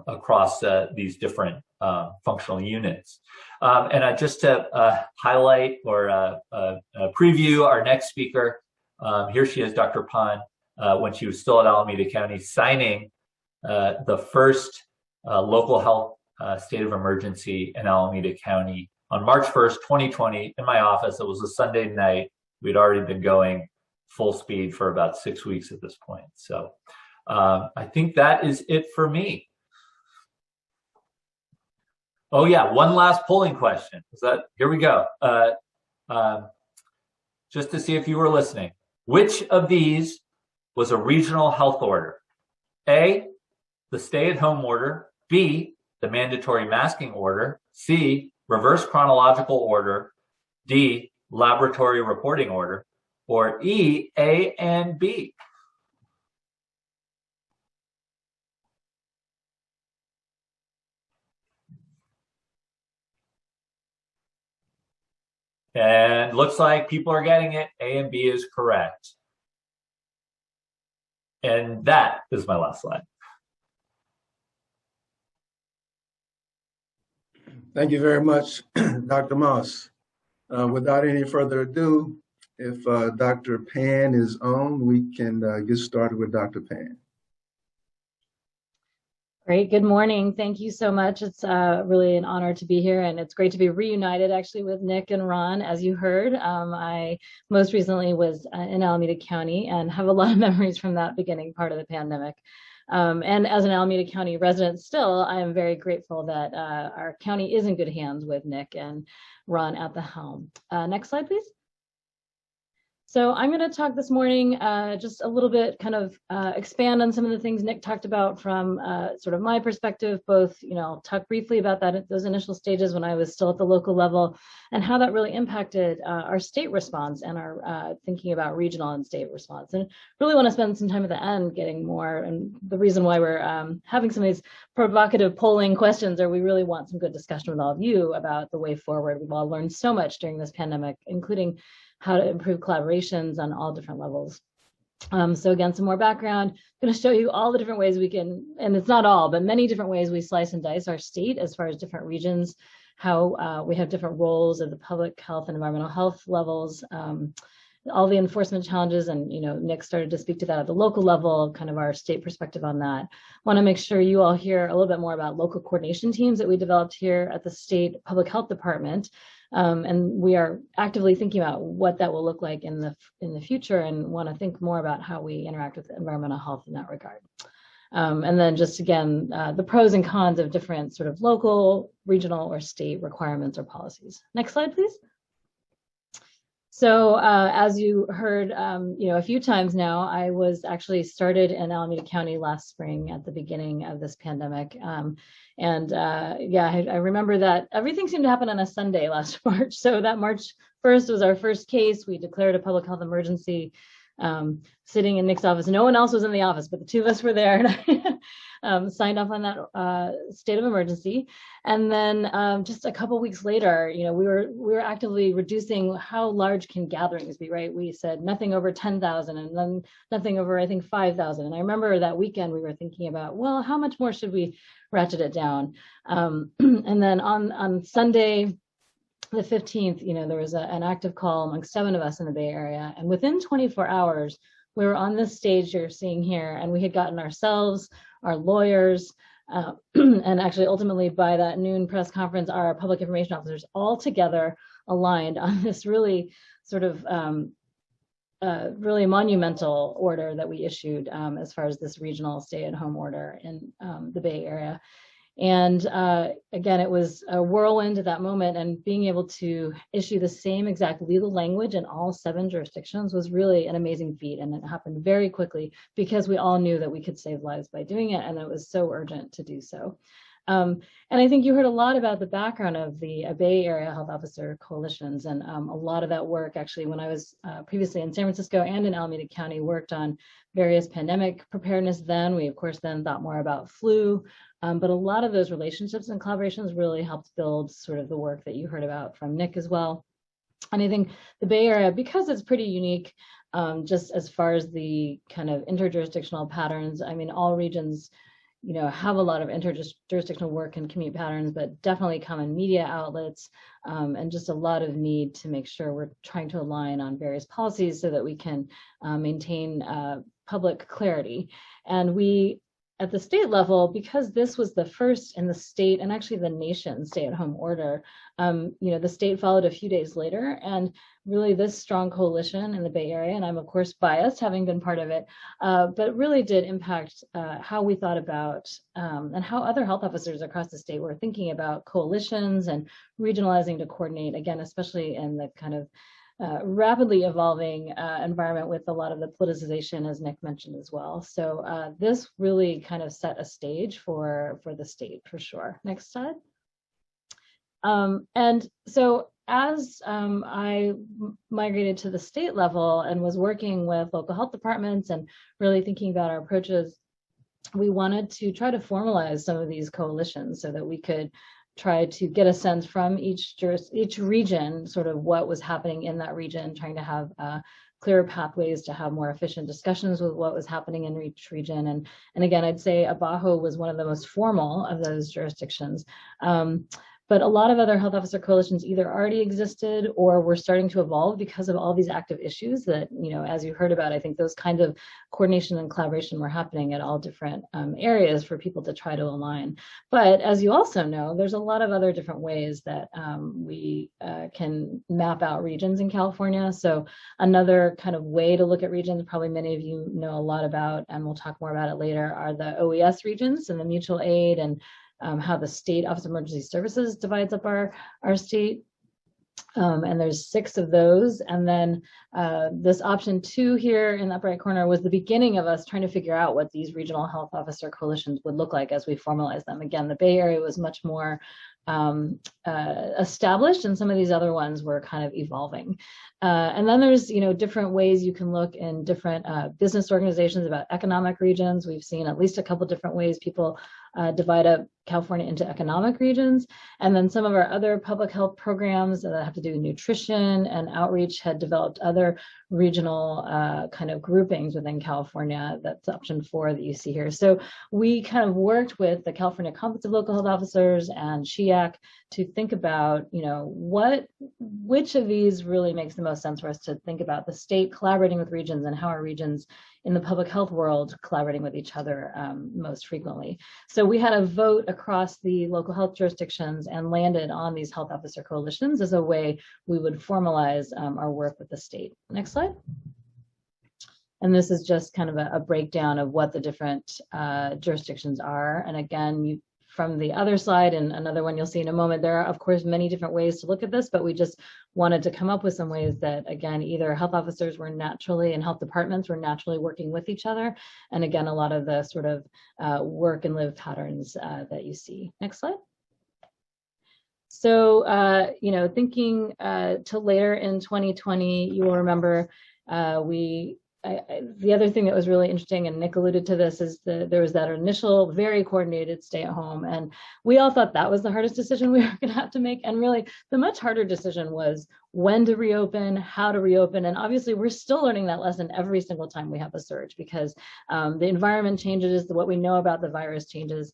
across these different functional units. And just to highlight or preview our next speaker, here she is, Dr. Pan, when she was still at Alameda County, signing the first local health state of emergency in Alameda County on March 1st, 2020, in my office. It was a Sunday night. We'd already been going full speed for about 6 weeks at this point. So I think that is it for me. Oh yeah, one last polling question. Here we go. Just to see if you were listening. Which of these was a regional health order? A, the stay-at-home order. B, the mandatory masking order. C, reverse chronological order. D, laboratory reporting order. Or E, A and B. And looks like people are getting it. A and B is correct. And that is my last slide. Thank you very much, Dr. Moss. Without any further ado, if Dr. Pan is on, we can get started with Dr. Pan. Great. Good morning. Thank you so much. It's really an honor to be here, and it's great to be reunited actually with Nick and Ron. As you heard, I most recently was in Alameda County and have a lot of memories from that beginning part of the pandemic. And as an Alameda County resident still, I am very grateful that our county is in good hands with Nick and Ron at the helm. Next slide, please. So I'm going to talk this morning just a little bit, kind of expand on some of the things Nick talked about from sort of my perspective, both, talk briefly about those initial stages when I was still at the local level and how that really impacted our state response and our thinking about regional and state response. And really want to spend some time at the end getting more, and the reason why we're having some of these provocative polling questions, or we really want some good discussion with all of you about the way forward. We've all learned so much during this pandemic, including how to improve collaborations on all different levels. So again, some more background. I'm going to show you all the different ways we can, and it's not all, but many different ways we slice and dice our state as far as different regions, how we have different roles at the public health and environmental health levels, all the enforcement challenges, and Nick started to speak to that at the local level, kind of our state perspective on that. Want to make sure you all hear a little bit more about local coordination teams that we developed here at the state public health department. And we are actively thinking about what that will look like in the future, and want to think more about how we interact with environmental health in that regard. And then just again, the pros and cons of different sort of local, regional, or state requirements or policies. Next slide, please. So as you heard, a few times now, I was actually started in Alameda County last spring at the beginning of this pandemic. I remember that everything seemed to happen on a Sunday last March. So that March 1st was our first case. We declared a public health emergency, sitting in Nick's office. No one else was in the office, but the two of us were there, and I signed off on that state of emergency. And then just a couple weeks later, we were actively reducing how large can gatherings be, right? We said nothing over 10,000, and then nothing over, I think, 5,000. And I remember that weekend we were thinking about, well, how much more should we ratchet it down? And then on Sunday, the 15th, there was an active call among 7 of us in the Bay Area. And within 24 hours, we were on this stage you're seeing here, and we had gotten ourselves, our lawyers, and actually ultimately by that noon press conference, our public information officers all together aligned on this really sort of really monumental order that we issued as far as this regional stay-at-home order in the Bay Area. And again, it was a whirlwind at that moment, and being able to issue the same exact legal language in all 7 jurisdictions was really an amazing feat. And it happened very quickly because we all knew that we could save lives by doing it, and it was so urgent to do so. And I think you heard a lot about the background of the Bay Area Health Officer Coalitions, and a lot of that work actually, when I was previously in San Francisco and in Alameda County, worked on various pandemic preparedness. Then we, of course, then thought more about flu, but a lot of those relationships and collaborations really helped build sort of the work that you heard about from Nick as well. And I think the Bay Area, because it's pretty unique, just as far as the kind of interjurisdictional patterns, I mean, all regions have a lot of interjurisdictional work and commute patterns, but definitely common media outlets, and just a lot of need to make sure we're trying to align on various policies so that we can maintain public clarity. And we, at the state level, because this was the first in the state and actually the nation stay-at-home order, the state followed a few days later, and really this strong coalition in the Bay Area, and I'm of course biased having been part of it, but really did impact how we thought about and how other health officers across the state were thinking about coalitions and regionalizing to coordinate, again, especially in the kind of rapidly evolving environment with a lot of the politicization, as Nick mentioned as well. So this really kind of set a stage for the state, for sure. Next slide. And so as I migrated to the state level and was working with local health departments and really thinking about our approaches, we wanted to try to formalize some of these coalitions so that we could try to get a sense from each region, sort of what was happening in that region, trying to have clearer pathways to have more efficient discussions with what was happening in each region. And again, I'd say Abajo was one of the most formal of those jurisdictions. But a lot of other health officer coalitions either already existed or were starting to evolve because of all these active issues that, as you heard about, I think those kinds of coordination and collaboration were happening at all different areas for people to try to align. But as you also know, there's a lot of other different ways that we can map out regions in California. So another kind of way to look at regions, probably many of you know a lot about, and we'll talk more about it later, are the OES regions and the mutual aid, and how the state Office of Emergency Services divides up our state. And there's 6 of those. And then this option 2 here in the upper right corner was the beginning of us trying to figure out what these regional health officer coalitions would look like as we formalize them. Again, the Bay Area was much more established, and some of these other ones were kind of evolving. And then there's, different ways you can look in different business organizations about economic regions. We've seen at least a couple different ways people divide up California into economic regions. And then some of our other public health programs that have to do with nutrition and outreach had developed other regional kind of groupings within California. That's option 4 that you see here. So we kind of worked with the California Conference of Local Health Officers and SHEAC to think about, which of these really makes the most sense for us to think about the state collaborating with regions, and how our regions in the public health world collaborating with each other most frequently. So we had a vote across the local health jurisdictions and landed on these health officer coalitions as a way we would formalize our work with the state. Next slide. And this is just kind of a breakdown of what the different jurisdictions are. And again, from the other slide, and another one you'll see in a moment, there are, of course, many different ways to look at this, but we just wanted to come up with some ways that, again, either health officers were naturally and health departments were naturally working with each other. And again, a lot of the sort of work and live patterns that you see. Next slide. So, thinking to later in 2020, you will remember the other thing that was really interesting, and Nick alluded to this, is there was that initial very coordinated stay at home, and we all thought that was the hardest decision we were going to have to make. And really, the much harder decision was, when to reopen, how to reopen. And obviously we're still learning that lesson every single time we have a surge, because the environment changes, what we know about the virus changes.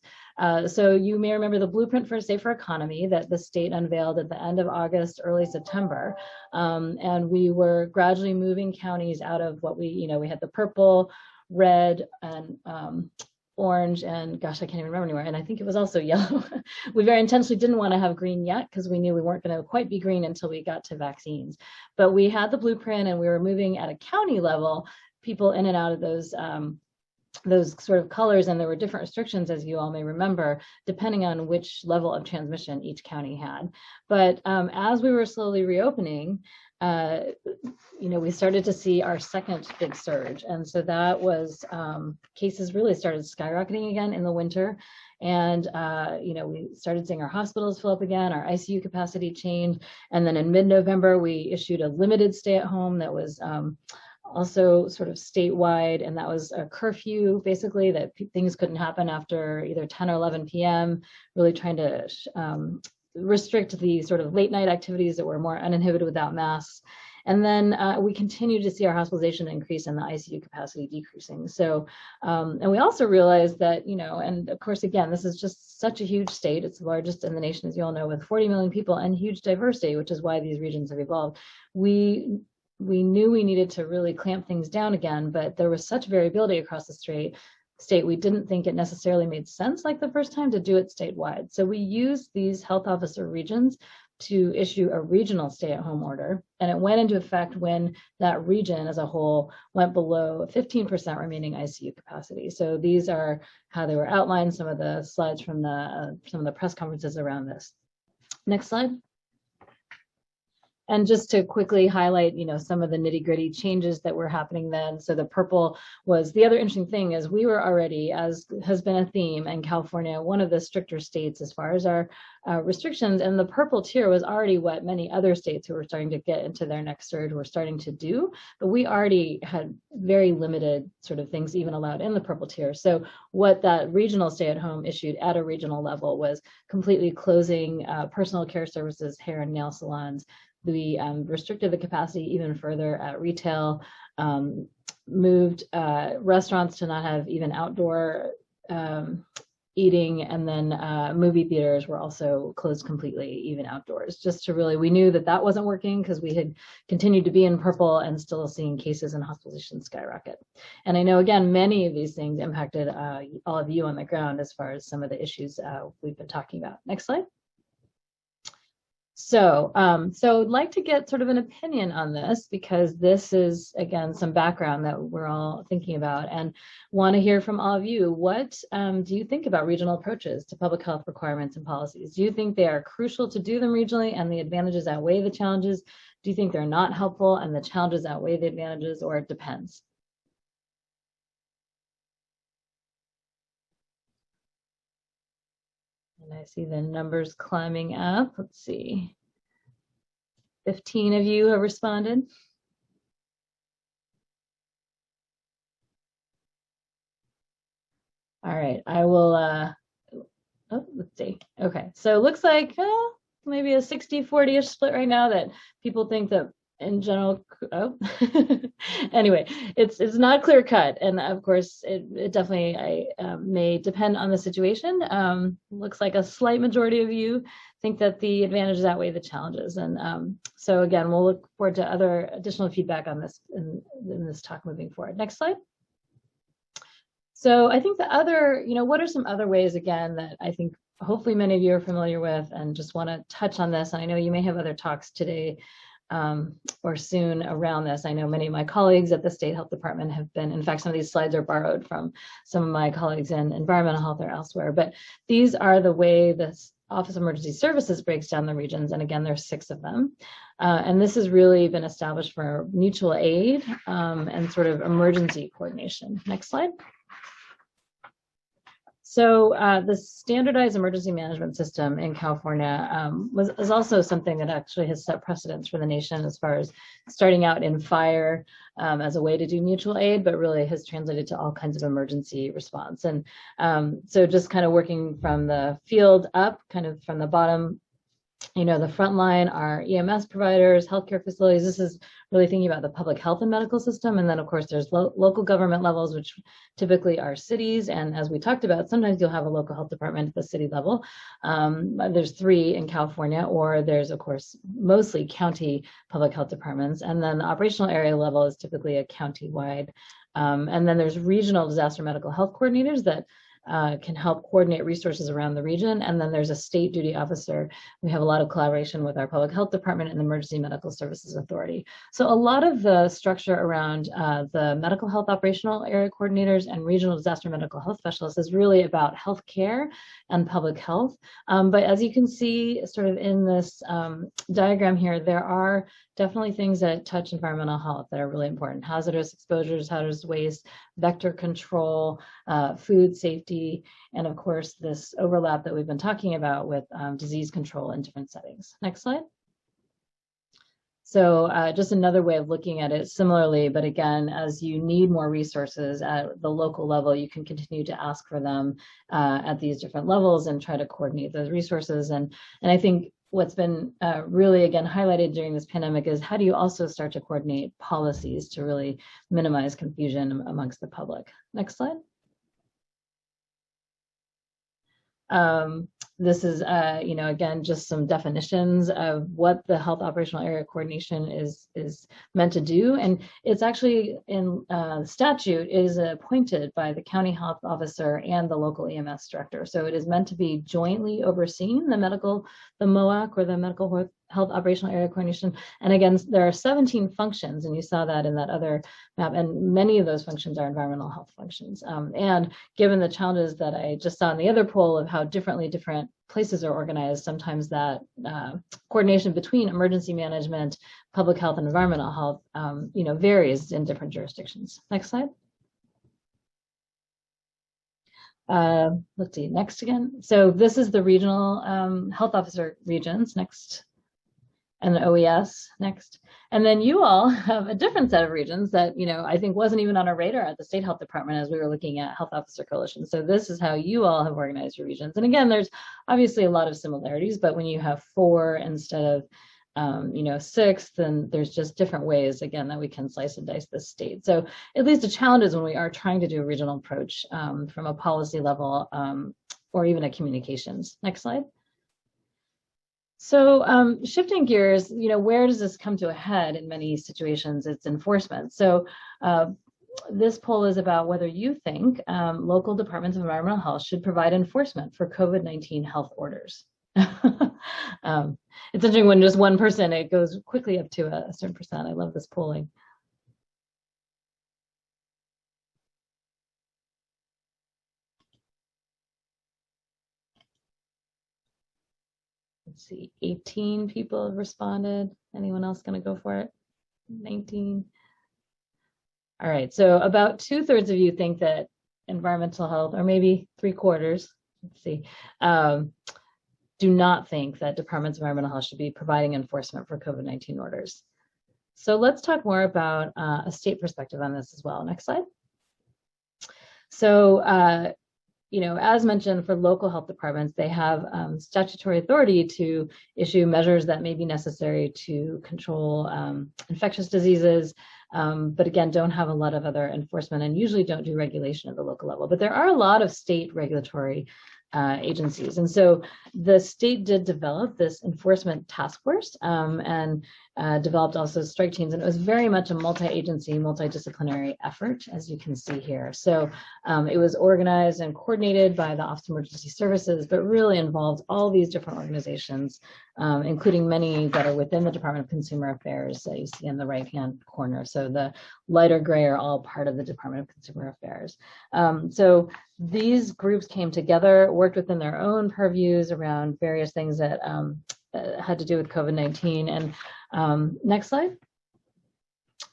So you may remember the Blueprint for a Safer Economy that the state unveiled at the end of August, early September. And we were gradually moving counties out of what we had the purple, red, and orange, and gosh, I can't even remember anymore. And I think it was also yellow. We very intentionally didn't want to have green yet, because we knew we weren't going to quite be green until we got to vaccines. But we had the blueprint, and we were moving at a county level people in and out of those sort of colors, and there were different restrictions, as you all may remember, depending on which level of transmission each county had. But as we were slowly reopening, we started to see our second big surge. And so that was, cases really started skyrocketing again in the winter. And, we started seeing our hospitals fill up again, our ICU capacity change. And then in mid-November, we issued a limited stay at home that was also sort of statewide. And that was a curfew, basically, that things couldn't happen after either 10 or 11 p.m., really trying to restrict the sort of late night activities that were more uninhibited without masks. And then we continue to see our hospitalization increase and the ICU capacity decreasing. So, and we also realized that, and of course, again, this is just such a huge state. It's the largest in the nation, as you all know, with 40 million people and huge diversity, which is why these regions have evolved. We knew we needed to really clamp things down again, but there was such variability across the state, we didn't think it necessarily made sense like the first time to do it statewide. So we used these health officer regions to issue a regional stay-at-home order, and it went into effect when that region as a whole went below 15% remaining ICU capacity. So these are how they were outlined, some of the slides from some of the press conferences around this. Next slide. And just to quickly highlight, some of the nitty-gritty changes that were happening then. So the purple was the other interesting thing, is we were already, as has been a theme in California, one of the stricter states as far as our restrictions. And the purple tier was already what many other states who were starting to get into their next surge were starting to do. But we already had very limited sort of things even allowed in the purple tier. So what that regional stay-at-home issued at a regional level was completely closing personal care services, hair and nail salons. We restricted the capacity even further at retail, moved restaurants to not have even outdoor eating, and then movie theaters were also closed completely, even outdoors, just to really, we knew that that wasn't working because we had continued to be in purple and still seeing cases and hospitalizations skyrocket. And I know, again, many of these things impacted all of you on the ground as far as some of the issues we've been talking about. Next slide. So I'd like to get sort of an opinion on this, because this is, again, some background that we're all thinking about, and want to hear from all of you. What do you think about regional approaches to public health requirements and policies? Do you think they are crucial to do them regionally and the advantages outweigh the challenges? Do you think they're not helpful and the challenges outweigh the advantages, or it depends? And I see the numbers climbing up. Let's see. 15 of you have responded. All right, I will, let's see. Okay, so it looks like maybe a 60-40-ish split right now, that people think that in general, anyway, it's not clear cut, and of course it definitely may depend on the situation. Looks like a slight majority of you think that the advantages outweigh the challenges, and so again, we'll look forward to other additional feedback on this in this talk moving forward. Next slide. So I think the other, what are some other ways, again, that I think hopefully many of you are familiar with, and just want to touch on this. And I know you may have other talks today or soon around this. I know many of my colleagues at the State Health Department have been, in fact, some of these slides are borrowed from some of my colleagues in environmental health or elsewhere, but these are the way the Office of Emergency Services breaks down the regions. And again, there's 6 of them. And this has really been established for mutual aid and sort of emergency coordination. Next slide. So the standardized emergency management system in California is also something that actually has set precedents for the nation, as far as starting out in fire as a way to do mutual aid, but really has translated to all kinds of emergency response. And so just kind of working from the field up, kind of from the bottom The front line are EMS providers, healthcare facilities. This is really thinking about the public health and medical system. And then, of course, there's local government levels, which typically are cities. And as we talked about, sometimes you'll have a local health department at the city level. There's 3 in California, or there's, of course, mostly county public health departments. And then the operational area level is typically a county-wide. And then there's regional disaster medical health coordinators that can help coordinate resources around the region. And then there's a state duty officer. We have a lot of collaboration with our public health department and the Emergency Medical Services Authority. So a lot of the structure around the medical health operational area coordinators and regional disaster medical health specialists is really about healthcare and public health. But as you can see sort of in this diagram here, there are definitely things that touch environmental health that are really important. Hazardous exposures, hazardous waste, vector control, food safety, and of course, this overlap that we've been talking about with disease control in different settings. Next slide. So just another way of looking at it similarly, but again, as you need more resources at the local level, you can continue to ask for them at these different levels and try to coordinate those resources. And I think what's been really, again, highlighted during this pandemic is how do you also start to coordinate policies to really minimize confusion amongst the public. Next slide. This is, again, just some definitions of what the health operational area coordination is meant to do. And it's actually in statute is appointed by the county health officer and the local EMS director. So it is meant to be jointly overseen, the MOAC, or the medical health operational area coordination. And again, there are 17 functions, and you saw that in that other map, and many of those functions are environmental health functions. And given the challenges that I just saw in the other poll of how differently different places are organized, sometimes that coordination between emergency management, public health, and environmental health, varies in different jurisdictions. Next slide. Let's see, next again. So this is the regional health officer regions, next. And the OES next. And then you all have a different set of regions that, I think wasn't even on our radar at the State Health Department as we were looking at Health Officer Coalition. So this is how you all have organized your regions. And again, there's obviously a lot of similarities, but when you have 4 instead of 6, then there's just different ways, again, that we can slice and dice this state. So at least the challenge is when we are trying to do a regional approach from a policy level or even a communications. Next slide. So shifting gears, where does this come to a head in many situations? It's enforcement. So this poll is about whether you think local departments of environmental health should provide enforcement for COVID-19 health orders. It's interesting when just one person, it goes quickly up to a certain percent. I love this polling. Let's see, 18 people have responded. Anyone else going to go for it? 19. All right, so about 2/3 of you think that environmental health, or maybe 3/4, let's see, do not think that departments of environmental health should be providing enforcement for COVID-19 orders. So let's talk more about a state perspective on this as well. Next slide. So, as mentioned, for local health departments, they have statutory authority to issue measures that may be necessary to control infectious diseases, but again, don't have a lot of other enforcement and usually don't do regulation at the local level. But there are a lot of state regulatory agencies. And so the state did develop this enforcement task force and developed also strike teams. And it was very much a multi-agency, multidisciplinary effort, as you can see here. So it was organized and coordinated by the Office of Emergency Services, but really involved all these different organizations, including many that are within the Department of Consumer Affairs that you see in the right-hand corner. So the lighter gray are all part of the Department of Consumer Affairs. So these groups came together, worked within their own purviews around various things that had to do with COVID-19. And next slide.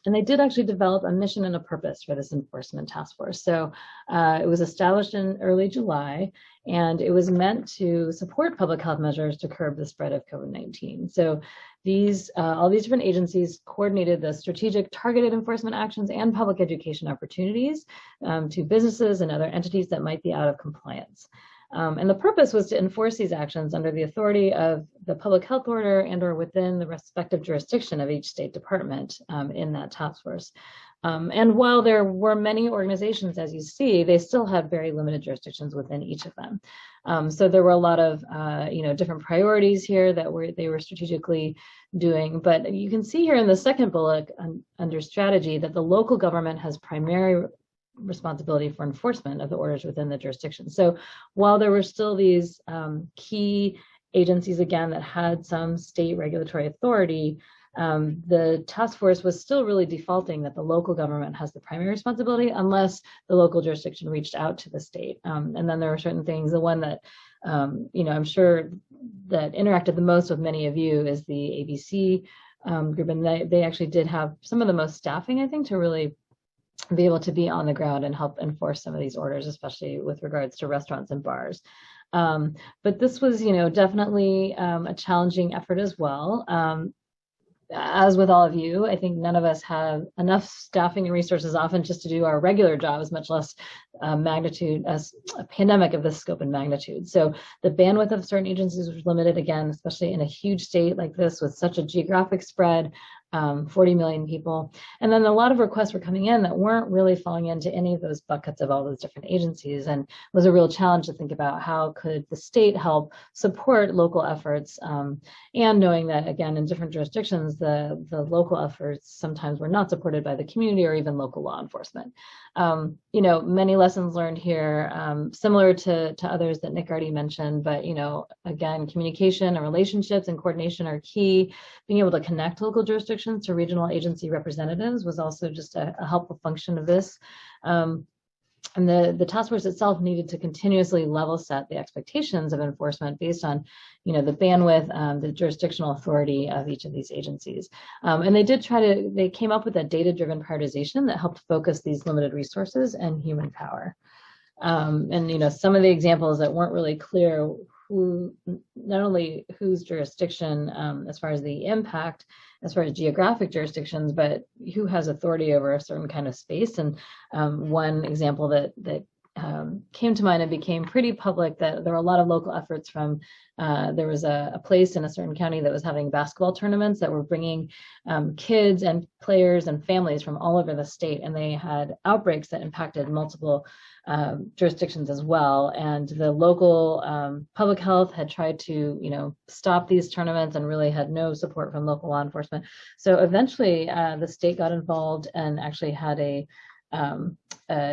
And they did actually develop a mission and a purpose for this enforcement task force. So it was established in early July, and it was meant to support public health measures to curb the spread of COVID-19. So these all these different agencies coordinated the strategic targeted enforcement actions and public education opportunities to businesses and other entities that might be out of compliance. And the purpose was to enforce these actions under the authority of the public health order and or within the respective jurisdiction of each state department in that task force. And while there were many organizations, as you see, they still had very limited jurisdictions within each of them. So there were a lot of different priorities here that they were strategically doing. But you can see here in the second bullet under strategy that the local government has primary responsibility for enforcement of the orders within the jurisdiction. So while there were still these key agencies, again, that had some state regulatory authority, the task force was still really defaulting that the local government has the primary responsibility unless the local jurisdiction reached out to the state. And then there were certain things. The one that, I'm sure that interacted the most with many of you is the ABC group. And they actually did have some of the most staffing, I think, to really be able to be on the ground and help enforce some of these orders, especially with regards to restaurants and bars. But this was, definitely a challenging effort as well. As with all of you, I think none of us have enough staffing and resources often just to do our regular jobs, much less magnitude as a pandemic of this scope and magnitude. So the bandwidth of certain agencies was limited, again, especially in a huge state like this with such a geographic spread, 40 million people. And then a lot of requests were coming in that weren't really falling into any of those buckets of all those different agencies. And it was a real challenge to think about how could the state help support local efforts, and knowing that, again, in different jurisdictions, the local efforts sometimes were not supported by the community or even local law enforcement. Many lessons learned here, similar to others that Nick already mentioned, but, again, communication and relationships and coordination are key. Being able to connect local jurisdictions to regional agency representatives was also just a helpful function of this. And the task force itself needed to continuously level set the expectations of enforcement based on, the bandwidth, the jurisdictional authority of each of these agencies. And they came up with a data-driven prioritization that helped focus these limited resources and human power. And, some of the examples that weren't really clear, not only whose jurisdiction as far as the impact, as far as geographic jurisdictions, but who has authority over a certain kind of space. And one example that came to mind and became pretty public, that there were a lot of local efforts from, there was a place in a certain county that was having basketball tournaments that were bringing kids and players and families from all over the state. And they had outbreaks that impacted multiple jurisdictions as well. And the local public health had tried to, stop these tournaments and really had no support from local law enforcement. So eventually the state got involved and actually had a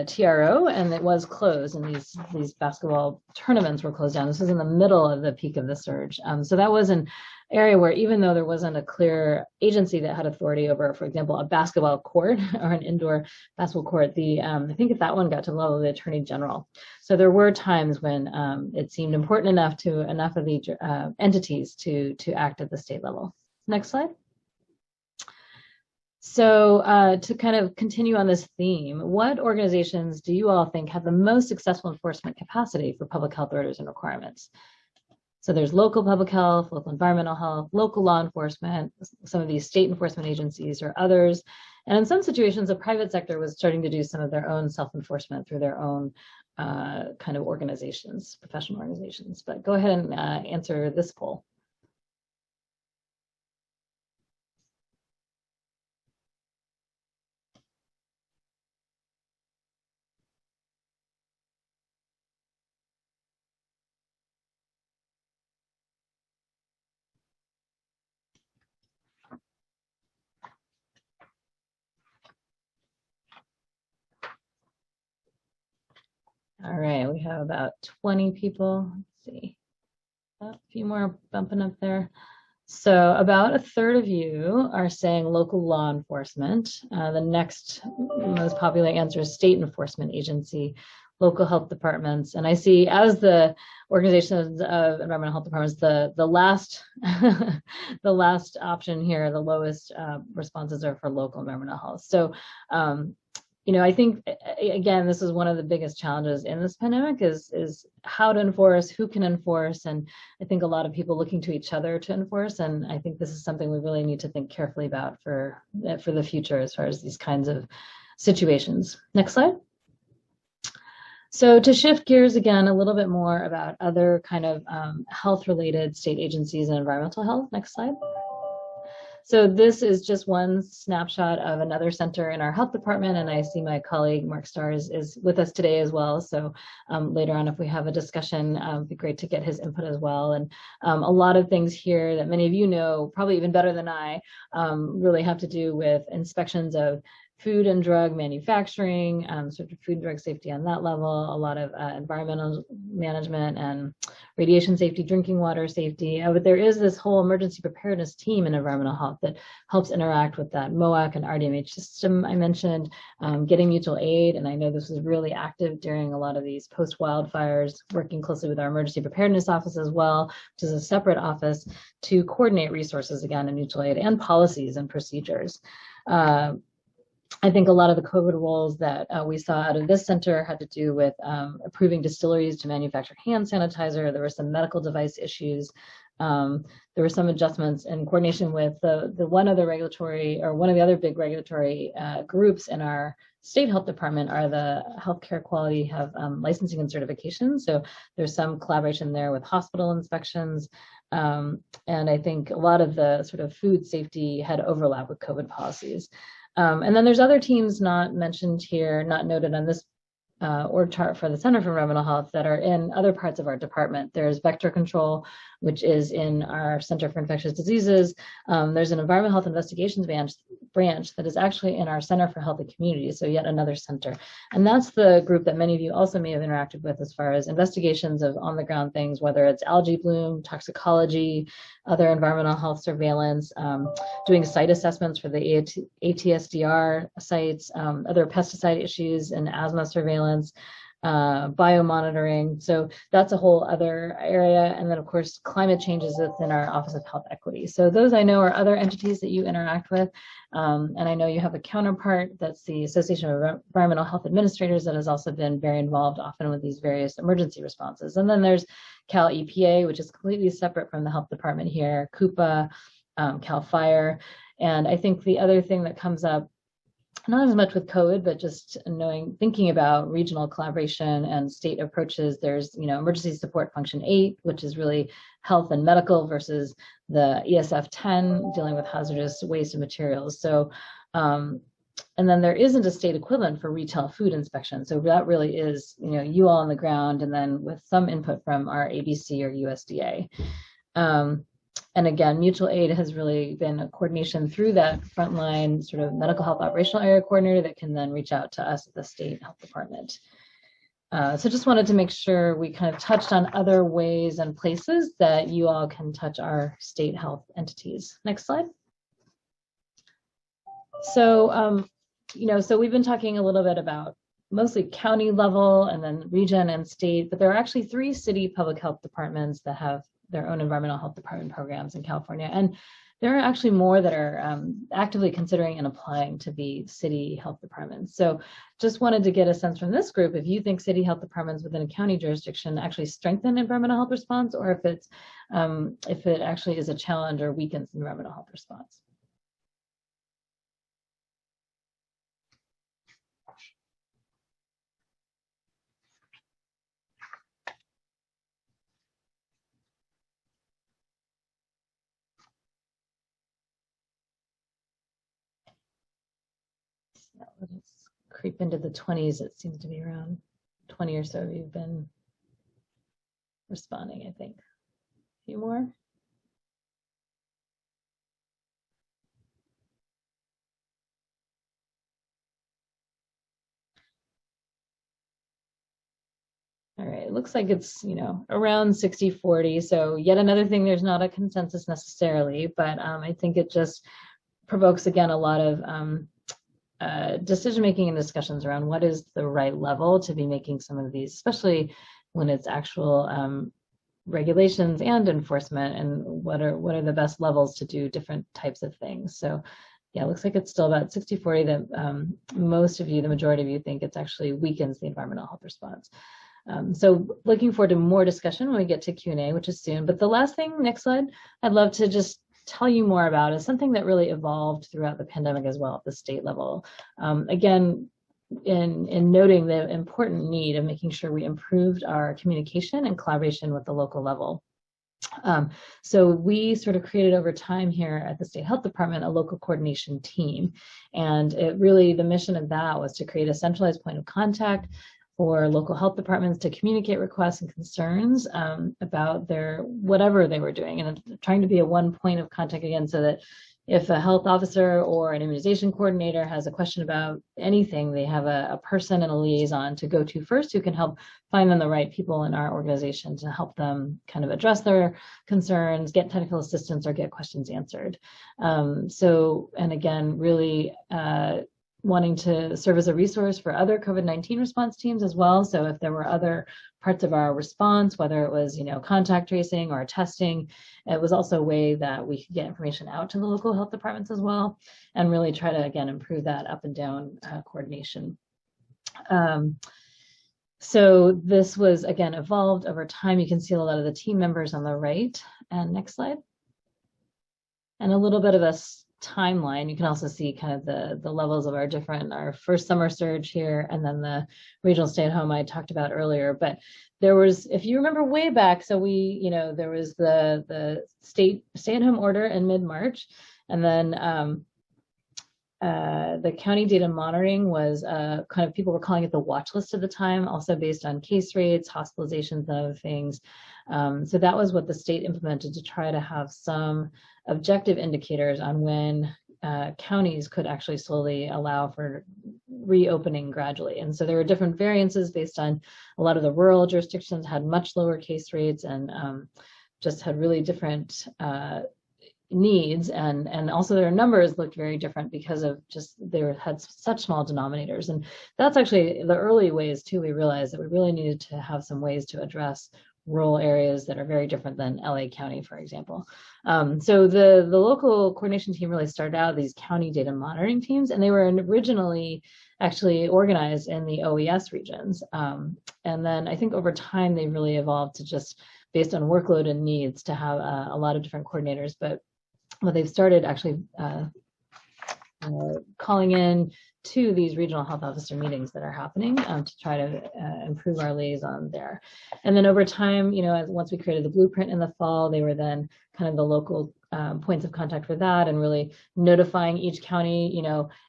TRO, and it was closed, and these basketball tournaments were closed down. This was in the middle of the peak of the surge. So that was an area where, even though there wasn't a clear agency that had authority over, for example, a basketball court or an indoor basketball court, I think that one got to the level of the Attorney General. So there were times when it seemed important enough to enough of the entities to act at the state level. Next slide. So to kind of continue on this theme, what organizations do you all think have the most successful enforcement capacity for public health orders and requirements? So there's local public health, local environmental health, local law enforcement, some of these state enforcement agencies or others. And in some situations, the private sector was starting to do some of their own self-enforcement through their own kind of organizations, professional organizations. But go ahead and answer this poll. All right, we have about 20 people. Let's see, a few more bumping up there. So about a third of you are saying local law enforcement. The next most popular answer is state enforcement agency, local health departments. And I see, as the organizations of environmental health departments, the last the last option here, the lowest responses are for local environmental health. So I think, again, this is one of the biggest challenges in this pandemic is how to enforce, who can enforce, and I think a lot of people looking to each other to enforce. And I think this is something we really need to think carefully about for the future as far as these kinds of situations. Next slide. So to shift gears again, a little bit more about other kind of health-related state agencies and environmental health. Next slide. So this is just one snapshot of another center in our health department, and I see my colleague Mark Stars is with us today as well. So later on, if we have a discussion, it'd be great to get his input as well. And a lot of things here that many of you know, probably even better than I, really have to do with inspections of food and drug manufacturing, sort of food and drug safety on that level, a lot of environmental management and radiation safety, drinking water safety. But there is this whole emergency preparedness team in environmental health that helps interact with that MOAC and RDMH system I mentioned, getting mutual aid. And I know this was really active during a lot of these post-wildfires, working closely with our emergency preparedness office as well, which is a separate office, to coordinate resources again in mutual aid and policies and procedures. I think a lot of the COVID roles that we saw out of this center had to do with approving distilleries to manufacture hand sanitizer. There were some medical device issues. There were some adjustments in coordination with the one other regulatory, or one of the other big regulatory groups in our state health department are the healthcare quality have licensing and certification. So there's some collaboration there with hospital inspections. And I think a lot of the sort of food safety had overlap with COVID policies. And then there's other teams not mentioned here, not noted on this org chart for the Center for Environmental Health that are in other parts of our department. There's vector control, which is in our Center for Infectious Diseases. There's an environmental health investigations branch that is actually in our Center for Healthy Communities, so yet another center. And that's the group that many of you also may have interacted with as far as investigations of on-the-ground things, whether it's algae bloom, toxicology, other environmental health surveillance, doing site assessments for the ATSDR sites, other pesticide issues and asthma surveillance, biomonitoring. So that's a whole other area. And then of course, climate change is within our Office of Health Equity. So those I know are other entities that you interact with. And I know you have a counterpart, that's the Association of Environmental Health Administrators, that has also been very involved often with these various emergency responses. And then there's Cal EPA, which is completely separate from the health department here, CUPA, Cal Fire. And I think the other thing that comes up, not as much with COVID, but just thinking about regional collaboration and state approaches. There's, Emergency Support Function 8, which is really health and medical, versus the ESF 10, dealing with hazardous waste and materials. So, and then there isn't a state equivalent for retail food inspection. So that really is, you all on the ground, and then with some input from our ABC or USDA. And again, mutual aid has really been a coordination through that frontline sort of medical health operational area coordinator that can then reach out to us at the state health department. So just wanted to make sure we kind of touched on other ways and places that you all can touch our state health entities. Next slide. So, so we've been talking a little bit about mostly county level and then region and state, but there are actually 3 city public health departments that have their own environmental health department programs in California. And there are actually more that are actively considering and applying to be city health departments. So just wanted to get a sense from this group, if you think city health departments within a county jurisdiction actually strengthen environmental health response, or if it actually is a challenge or weakens environmental health response. Let's creep into the 20s. It seems to be around 20 or so you've been responding, I think. A few more. All right, it looks like it's, around 60-40. So yet another thing, there's not a consensus necessarily, but I think it just provokes, again, a lot of decision-making and discussions around what is the right level to be making some of these, especially when it's actual regulations and enforcement, and what are the best levels to do different types of things. So yeah, it looks like it's still about 60-40 that most of you, the majority of you, think it's actually weakens the environmental health response. So looking forward to more discussion when we get to Q&A, which is soon. But the last thing, next slide, I'd love to just tell you more about is something that really evolved throughout the pandemic as well at the state level. Again, in noting the important need of making sure we improved our communication and collaboration with the local level. So we sort of created over time here at the State Health Department a local coordination team. And it really, the mission of that was to create a centralized point of contact for local health departments to communicate requests and concerns about their whatever they were doing, and trying to be a one point of contact again, so that if a health officer or an immunization coordinator has a question about anything, they have a person and a liaison to go to first who can help find them the right people in our organization to help them kind of address their concerns, get technical assistance, or get questions answered. And again, really wanting to serve as a resource for other COVID-19 response teams as well. So if there were other parts of our response, whether it was, contact tracing or testing, it was also a way that we could get information out to the local health departments as well, and really try to, again, improve that up and down coordination. So this was, again, evolved over time. You can see a lot of the team members on the right. And next slide. And a little bit of a timeline. You can also see kind of the levels of our first summer surge here, and then the regional stay-at-home I talked about earlier. But there was, if you remember way back, so there was the state stay-at-home order in mid-March, and then the county data monitoring was kind of, people were calling it the watch list at the time, also based on case rates, hospitalizations, and other things. So that was what the state implemented to try to have some objective indicators on when counties could actually slowly allow for reopening gradually. And so there were different variances based on a lot of the rural jurisdictions had much lower case rates and just had really different needs, and also their numbers looked very different because of just had such small denominators. And that's actually the early ways too. We realized that we really needed to have some ways to address rural areas that are very different than LA County, for example. So the local coordination team really started out these county data monitoring teams, and they were originally actually organized in the OES regions. And then I think over time they really evolved to just based on workload and needs to have a lot of different coordinators. But they've started actually calling in to these regional health officer meetings that are happening to try to improve our liaison there. And then over time, once we created the blueprint in the fall, they were then kind of the local points of contact for that, and really notifying each county.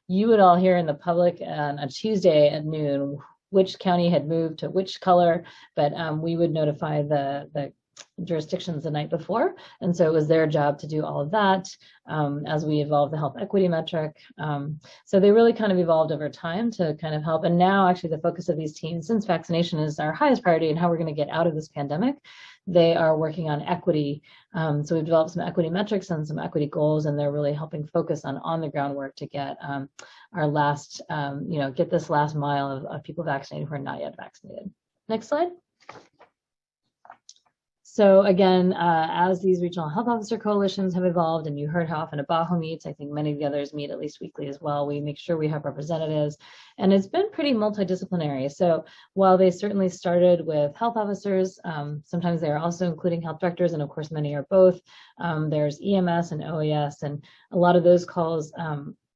You would all hear in the public on a Tuesday at noon which county had moved to which color, but we would notify the jurisdictions the night before. And so it was their job to do all of that as we evolved the health equity metric. So they really kind of evolved over time to kind of help. And now actually the focus of these teams, since vaccination is our highest priority and how we're going to get out of this pandemic, they are working on equity. So we've developed some equity metrics and some equity goals, and they're really helping focus on the ground work to get our last, get this last mile of people vaccinated who are not yet vaccinated. Next slide. So again, as these regional health officer coalitions have evolved, and you heard how often ABAHO meets, I think many of the others meet at least weekly as well, we make sure we have representatives, and it's been pretty multidisciplinary. So while they certainly started with health officers, sometimes they are also including health directors, and of course many are both. There's EMS and OES, and a lot of those calls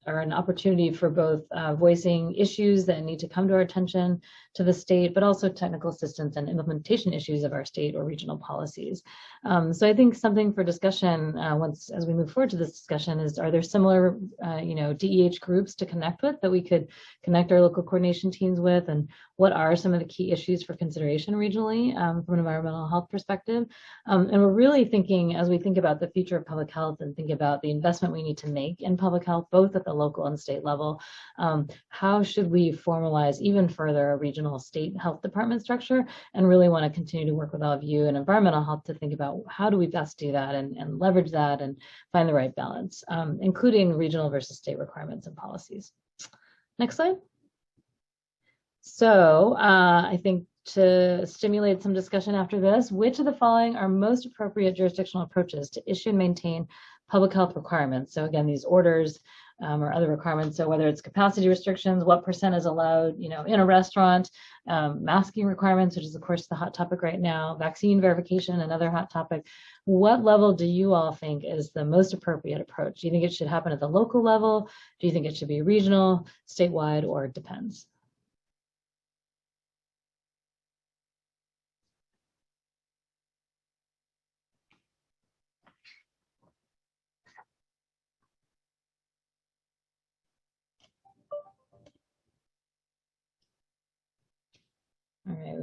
are an opportunity for both voicing issues that need to come to our attention to the state, but also technical assistance and implementation issues of our state or regional policies. So I think something for discussion as we move forward to this discussion is, are there similar, DEH groups to connect with that we could connect our local coordination teams with, and what are some of the key issues for consideration regionally from an environmental health perspective? And we're really thinking, as we think about the future of public health and think about the investment we need to make in public health, both at the local and state level, how should we formalize even further a regional state health department structure, and really want to continue to work with all of you in environmental health to think about how do we best do that and leverage that and find the right balance, including regional versus state requirements and policies. Next slide. So I think to stimulate some discussion after this, which of the following are most appropriate jurisdictional approaches to issue and maintain public health requirements? So again, these orders or other requirements. So whether it's capacity restrictions, what % is allowed, in a restaurant, masking requirements, which is of course the hot topic right now, vaccine verification, another hot topic. What level do you all think is the most appropriate approach? Do you think it should happen at the local level? Do you think it should be regional, statewide, or it depends?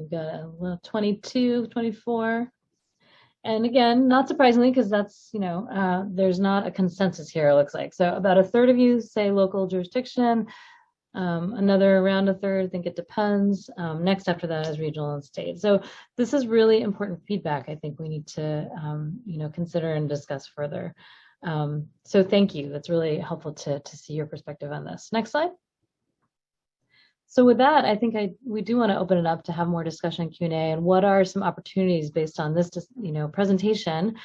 we've got 22, 24. And again, not surprisingly, because that's, there's not a consensus here, it looks like. So about a third of you say local jurisdiction, another around a third think it depends. Next after that is regional and state. So this is really important feedback I think we need to, consider and discuss further. So thank you. That's really helpful to see your perspective on this. Next slide. So with that, I think we do want to open it up to have more discussion Q&A, and what are some opportunities based on this, presentation,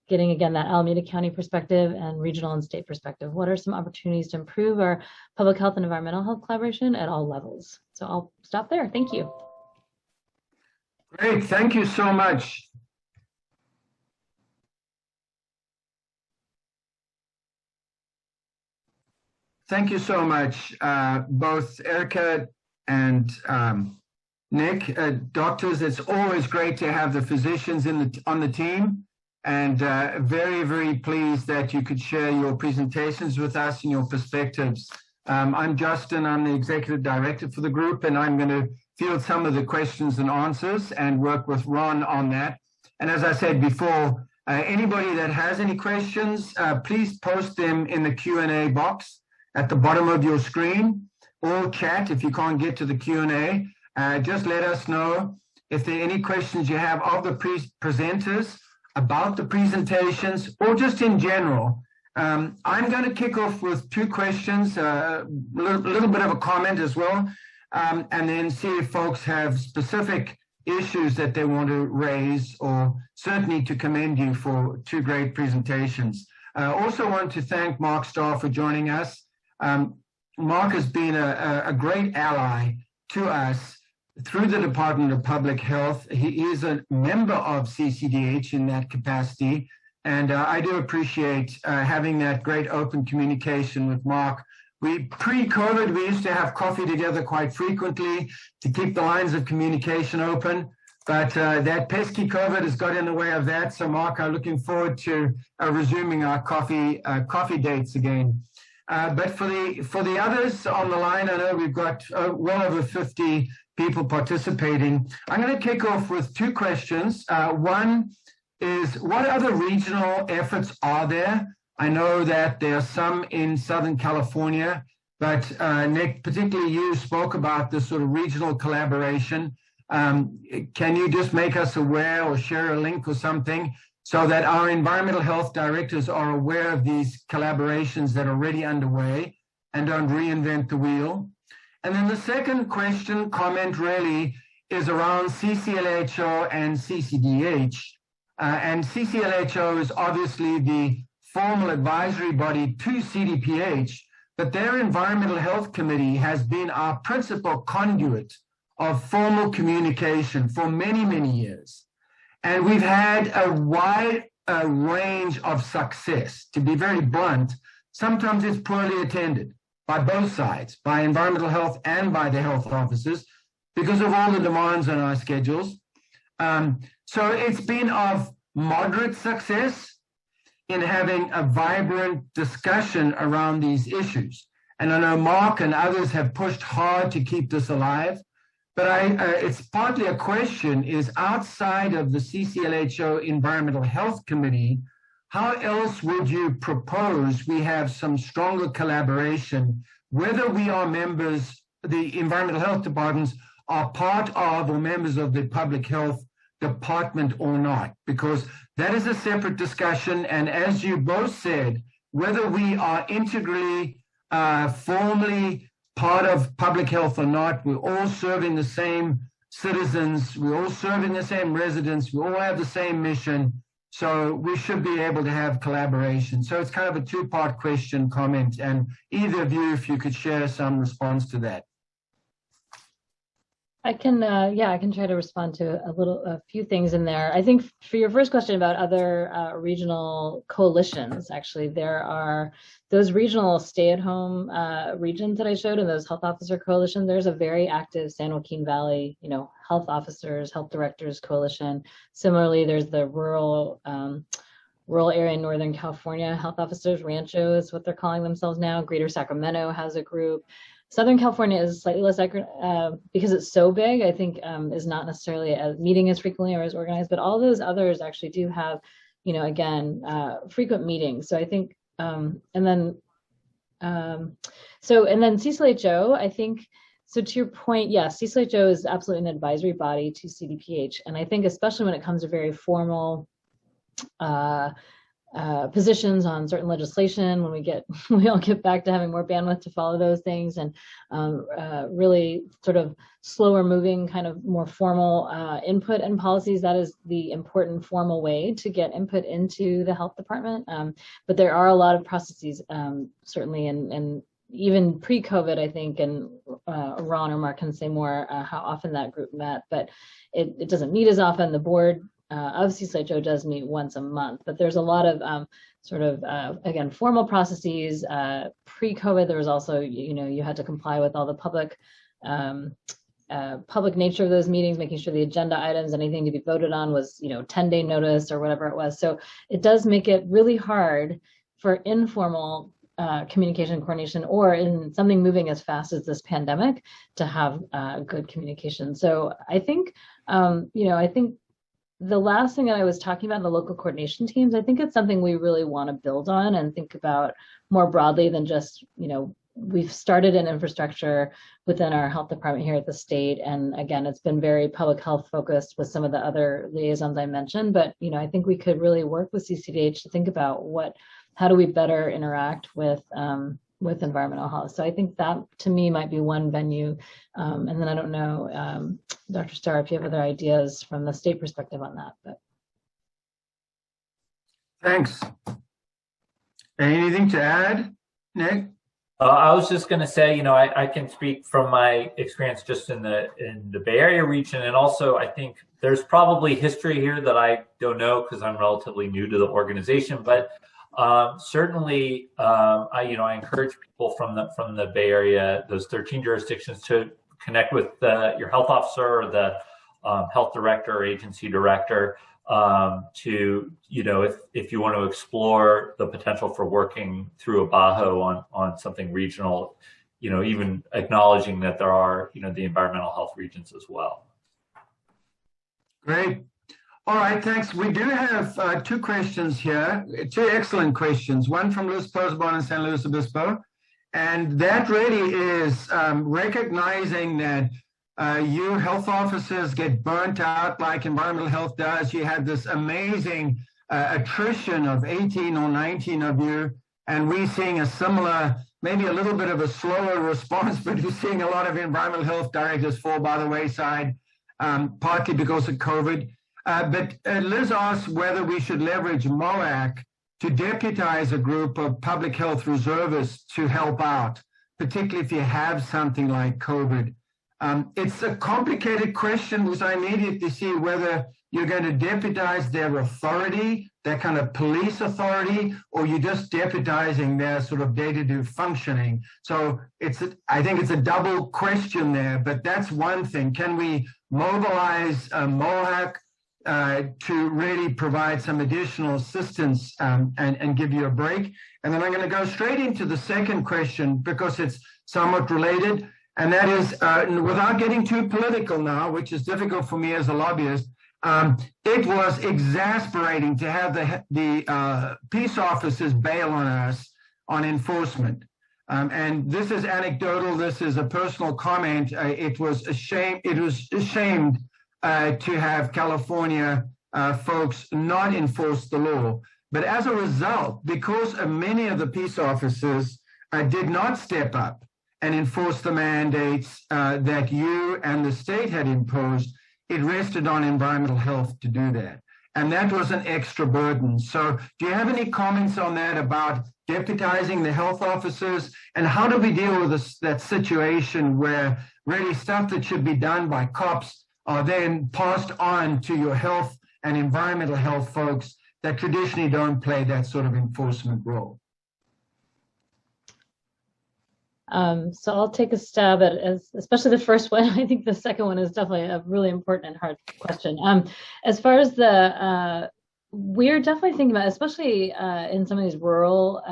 getting again that Alameda County perspective and regional and state perspective. What are some opportunities to improve our public health and environmental health collaboration at all levels? So I'll stop there. Thank you. Great, thank you so much. Thank you so much, both Erica and Nick. Doctors, it's always great to have the physicians on the team, and very, very pleased that you could share your presentations with us and your perspectives. I'm Justin, I'm the Executive Director for the group, and I'm going to field some of the questions and answers and work with Ron on that. And as I said before, anybody that has any questions, please post them in the Q&A box at the bottom of your screen, or chat if you can't get to the Q&A. Just let us know if there are any questions you have of the presenters about the presentations, or just in general. I'm going to kick off with two questions, a little bit of a comment as well, and then see if folks have specific issues that they want to raise, or certainly to commend you for two great presentations. I also want to thank Mark Starr for joining us. Mark has been a great ally to us through the Department of Public Health. He is a member of CCDEH in that capacity, and I do appreciate having that great open communication with Mark. Pre-COVID, we used to have coffee together quite frequently to keep the lines of communication open, but that pesky COVID has got in the way of that. So Mark, I'm looking forward to resuming our coffee dates again. But for the others on the line, I know we've got well over 50 people participating. I'm going to kick off with two questions. One is, what other regional efforts are there? I know that there are some in Southern California, but Nick, particularly you spoke about this sort of regional collaboration. Can you just make us aware or share a link or something, so that our environmental health directors are aware of these collaborations that are already underway and don't reinvent the wheel? And then the second comment really is around CCLHO and CCDEH. And CCLHO is obviously the formal advisory body to CDPH, but their environmental health committee has been our principal conduit of formal communication for many, many years. And we've had a wide range of success. To be very blunt, sometimes it's poorly attended by both sides, by environmental health and by the health officers, because of all the demands on our schedules. So it's been of moderate success in having a vibrant discussion around these issues. And I know Mark and others have pushed hard to keep this alive. But it's partly a question is, outside of the CCLHO Environmental Health Committee, how else would you propose we have some stronger collaboration, whether we are members, the environmental health departments are part of or members of the public health department or not? Because that is a separate discussion. And as you both said, whether we are integrally, formally part of public health or not, we're all serving the same citizens, we're all serving the same residents, we all have the same mission, so we should be able to have collaboration. So it's kind of a two-part question, comment, and either of you, if you could share some response to that. I can, I can try to respond to a few things in there. I think for your first question about other regional coalitions, actually, there are those regional stay-at-home regions that I showed, and those health officer coalition. There's a very active San Joaquin Valley, health officers, health directors coalition. Similarly, there's the rural rural area in Northern California health officers. Rancho is what they're calling themselves now. Greater Sacramento has a group. Southern California is slightly less because it's so big, I think is not necessarily meeting as frequently or as organized, but all those others actually do have, you know, again, frequent meetings. So I think, and then CCDEH, I think, so to your point, yes, CCDEH is absolutely an advisory body to CDPH. And I think especially when it comes to very formal positions on certain legislation, when we all get back to having more bandwidth to follow those things, and really sort of slower moving, kind of more formal input and policies, that is the important formal way to get input into the health department. But there are a lot of processes, certainly, and even pre-COVID, I think, and Ron or Mark can say more how often that group met, but it doesn't meet as often. The board of CCDEH does meet once a month, but there's a lot of again, formal processes. Pre-COVID, there was also, you know, you had to comply with all the public nature of those meetings, making sure the agenda items, anything to be voted on was, you know, 10-day notice or whatever it was. So it does make it really hard for informal communication and coordination, or in something moving as fast as this pandemic, to have good communication. So I think, you know, I think the last thing that I was talking about, the local coordination teams, I think it's something we really want to build on and think about more broadly than just, you know, we've started an infrastructure within our health department here at the state. And again, it's been very public health focused with some of the other liaisons I mentioned, but, you know, I think we could really work with CCDEH to think about how do we better interact with environmental health. So I think that, to me, might be one venue. And then I don't know, Dr. Starr, if you have other ideas from the state perspective on that. But Thanks. Anything to add, Nick? I was just going to say, you know, I can speak from my experience just in the Bay Area region, and also I think there's probably history here that I don't know because I'm relatively new to the organization, but certainly, I encourage people from the Bay Area, those 13 jurisdictions, to connect with your health officer or the health director or agency director to, you know, if you want to explore the potential for working through a BAHO on something regional, you know, even acknowledging that there are, you know, the environmental health regions as well. Great. All right, thanks. We do have two questions here, two excellent questions, one from Luis Posbon in San Luis Obispo. And that really is recognizing that you health officers get burnt out like environmental health does. You have this amazing attrition of 18 or 19 of you, and we're seeing a similar, maybe a little bit of a slower response, but we're seeing a lot of environmental health directors fall by the wayside, partly because of COVID. But Liz asked whether we should leverage MOAC to deputize a group of public health reservists to help out, particularly if you have something like COVID. It's a complicated question because I immediately see whether you're going to deputize their authority, their kind of police authority, or you're just deputizing their sort of day-to-day functioning. So I think it's a double question there, but that's one thing. Can we mobilize MOAC to really provide some additional assistance and give you a break? And then I'm going to go straight into the second question because it's somewhat related, and that is, without getting too political now, which is difficult for me as a lobbyist, it was exasperating to have the peace officers bail on us on enforcement. And this is anecdotal, this is a personal comment. It was a shame to have California folks not enforce the law. But as a result, because many of the peace officers did not step up and enforce the mandates that you and the state had imposed, it rested on environmental health to do that. And that was an extra burden. So do you have any comments on that about deputizing the health officers? And how do we deal with that situation where really stuff that should be done by cops are then passed on to your health and environmental health folks that traditionally don't play that sort of enforcement role? So I'll take a stab at especially the first one. I think the second one is definitely a really important and hard question. As far as the we're definitely thinking about, especially in some of these rural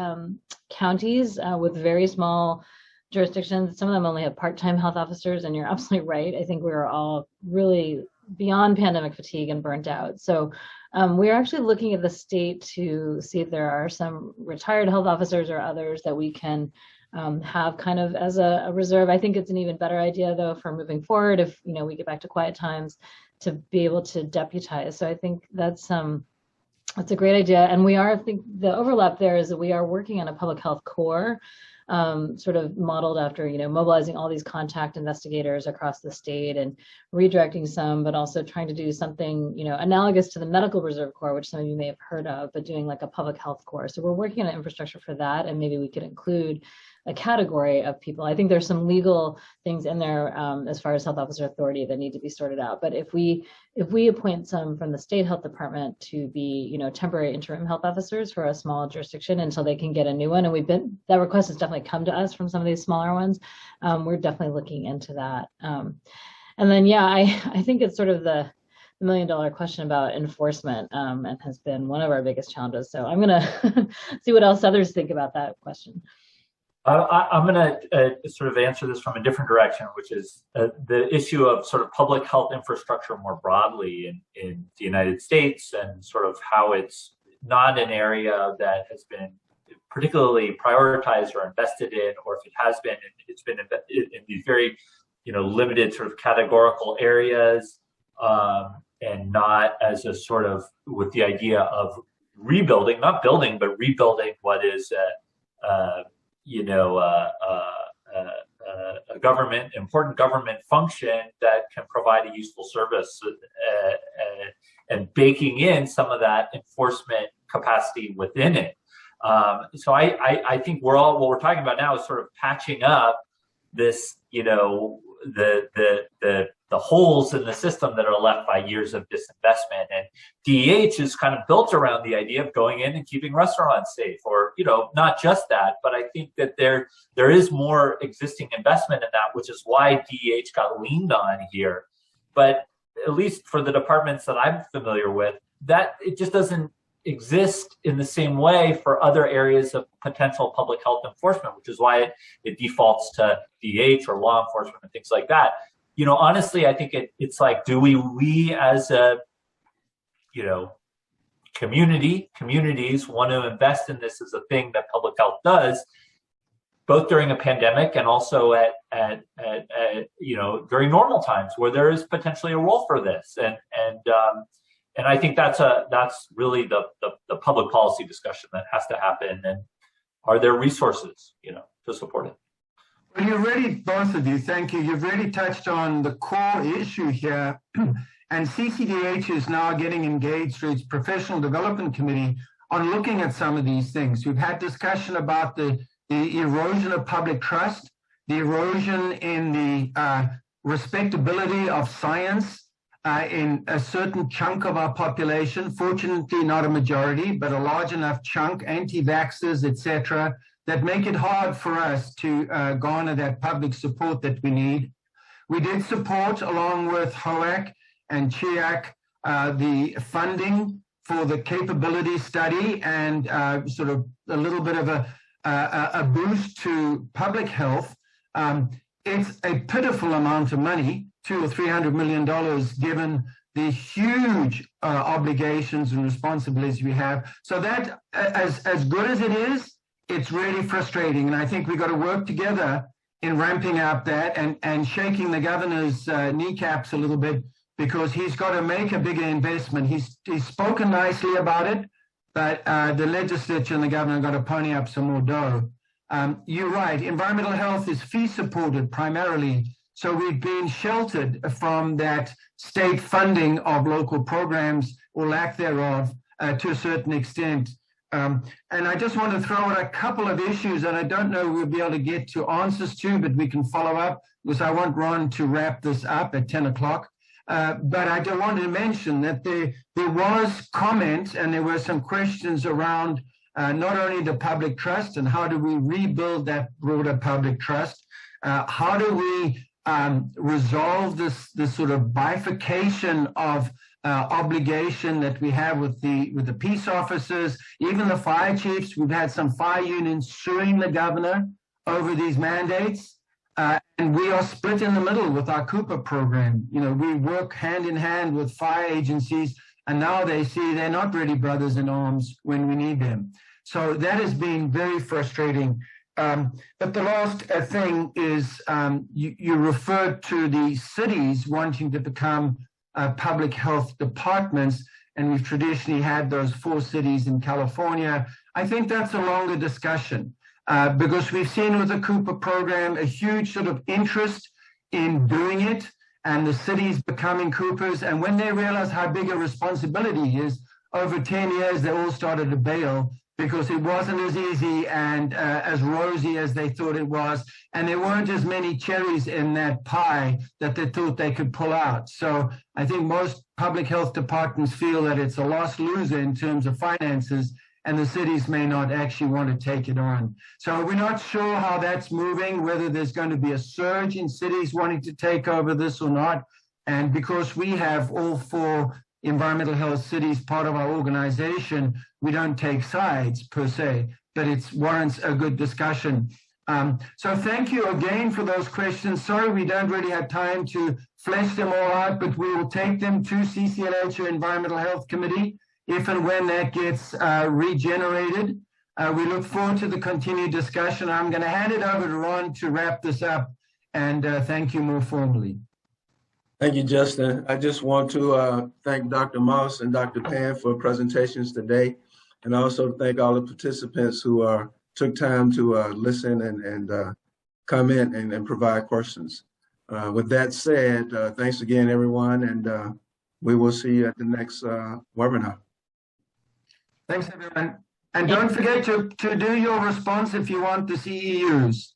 counties with very small jurisdictions. Some of them only have part-time health officers, and you're absolutely right. I think we're all really beyond pandemic fatigue and burnt out. So we're actually looking at the state to see if there are some retired health officers or others that we can have kind of as a reserve. I think it's an even better idea, though, for moving forward if we get back to quiet times, to be able to deputize. So I think that's a great idea. And I think the overlap there is that we are working on a public health core, sort of modeled after, mobilizing all these contact investigators across the state and redirecting some, but also trying to do something, analogous to the Medical Reserve Corps, which some of you may have heard of, but doing like a public health corps. So we're working on an infrastructure for that, and maybe we could include a category of people. I think there's some legal things in there as far as health officer authority that need to be sorted out. But if we appoint some from the state health department to be, temporary interim health officers for a small jurisdiction until they can get a new one, and that request has definitely come to us from some of these smaller ones. We're definitely looking into that. And then, I think it's sort of the $1 million question about enforcement, and has been one of our biggest challenges. So I'm going to see what else others think about that question. I'm going to sort of answer this from a different direction, which is the issue of sort of public health infrastructure more broadly in the United States, and sort of how it's not an area that has been particularly prioritized or invested in, or if it has been, it's been in these very, limited sort of categorical areas, and not as a sort of with the idea of rebuilding, not building, but rebuilding what is a important government function that can provide a useful service, and baking in some of that enforcement capacity within it. So I think what we're talking about now is sort of patching up this, the holes in the system that are left by years of disinvestment. And DEH is kind of built around the idea of going in and keeping restaurants safe, or, not just that, but I think that there is more existing investment in that, which is why DEH got leaned on here. But at least for the departments that I'm familiar with, that it just doesn't exist in the same way for other areas of potential public health enforcement, which is why it defaults to DEH or law enforcement and things like that. Honestly, I think it's like, do we as a, communities want to invest in this as a thing that public health does, both during a pandemic and also at during normal times where there is potentially a role for this. And I think that's really the public policy discussion that has to happen. And are there resources, to support it? Well, you've really, both of you, thank you. You've really touched on the core issue here. And CCDEH is now getting engaged through its professional development committee on looking at some of these things. We've had discussion about the erosion of public trust, the erosion in the respectability of science in a certain chunk of our population, fortunately not a majority, but a large enough chunk, anti-vaxxers, etc., that make it hard for us to garner that public support that we need. We did support, along with HOAC and CHIAC, the funding for the capability study and sort of a little bit of a boost to public health. It's a pitiful amount of money, $200 or $300 million, given the huge obligations and responsibilities we have. So that, as good as it is, it's really frustrating. And I think we've got to work together in ramping up that and shaking the governor's kneecaps a little bit, because he's got to make a bigger investment. He's spoken nicely about it, but the legislature and the governor got to pony up some more dough. You're right, environmental health is fee supported primarily. So we've been sheltered from that state funding of local programs, or lack thereof, to a certain extent. And I just want to throw out a couple of issues that I don't know we'll be able to get to answers to, but we can follow up, because I want Ron to wrap this up at 10 o'clock. But I do want to mention that there was comment, and there were some questions around not only the public trust and how do we rebuild that broader public trust, how do we resolve this sort of bifurcation of obligation that we have with the peace officers, even the fire chiefs. We've had some fire unions suing the governor over these mandates. And we are split in the middle with our Cooper program. You know, we work hand in hand with fire agencies, and now they see they're not really brothers in arms when we need them. So that has been very frustrating. But the last thing is you referred to the cities wanting to become public health departments, and we've traditionally had those 4 cities in California. I think that's a longer discussion because we've seen with the Cooper program a huge sort of interest in doing it and the cities becoming Coopers. And when they realize how big a responsibility is, over 10 years, they all started to bail because it wasn't as easy and as rosy as they thought it was. And there weren't as many cherries in that pie that they thought they could pull out. So I think most public health departments feel that it's a lost loser in terms of finances, and the cities may not actually want to take it on. So we're not sure how that's moving, whether there's going to be a surge in cities wanting to take over this or not. And because we have all 4 environmental health cities part of our organization, we don't take sides per se, but it warrants a good discussion. So thank you again for those questions. Sorry, we don't really have time to flesh them all out, but we will take them to CCDEH or Environmental Health Committee if and when that gets regenerated. We look forward to the continued discussion. I'm going to hand it over to Ron to wrap this up, and thank you more formally. Thank you, Justin. I just want to thank Dr. Moss and Dr. Pan for presentations today, and also thank all the participants who took time to listen and comment and provide questions. With that said, thanks again, everyone, and we will see you at the next webinar. Thanks, everyone. And don't forget to do your response if you want the CEUs.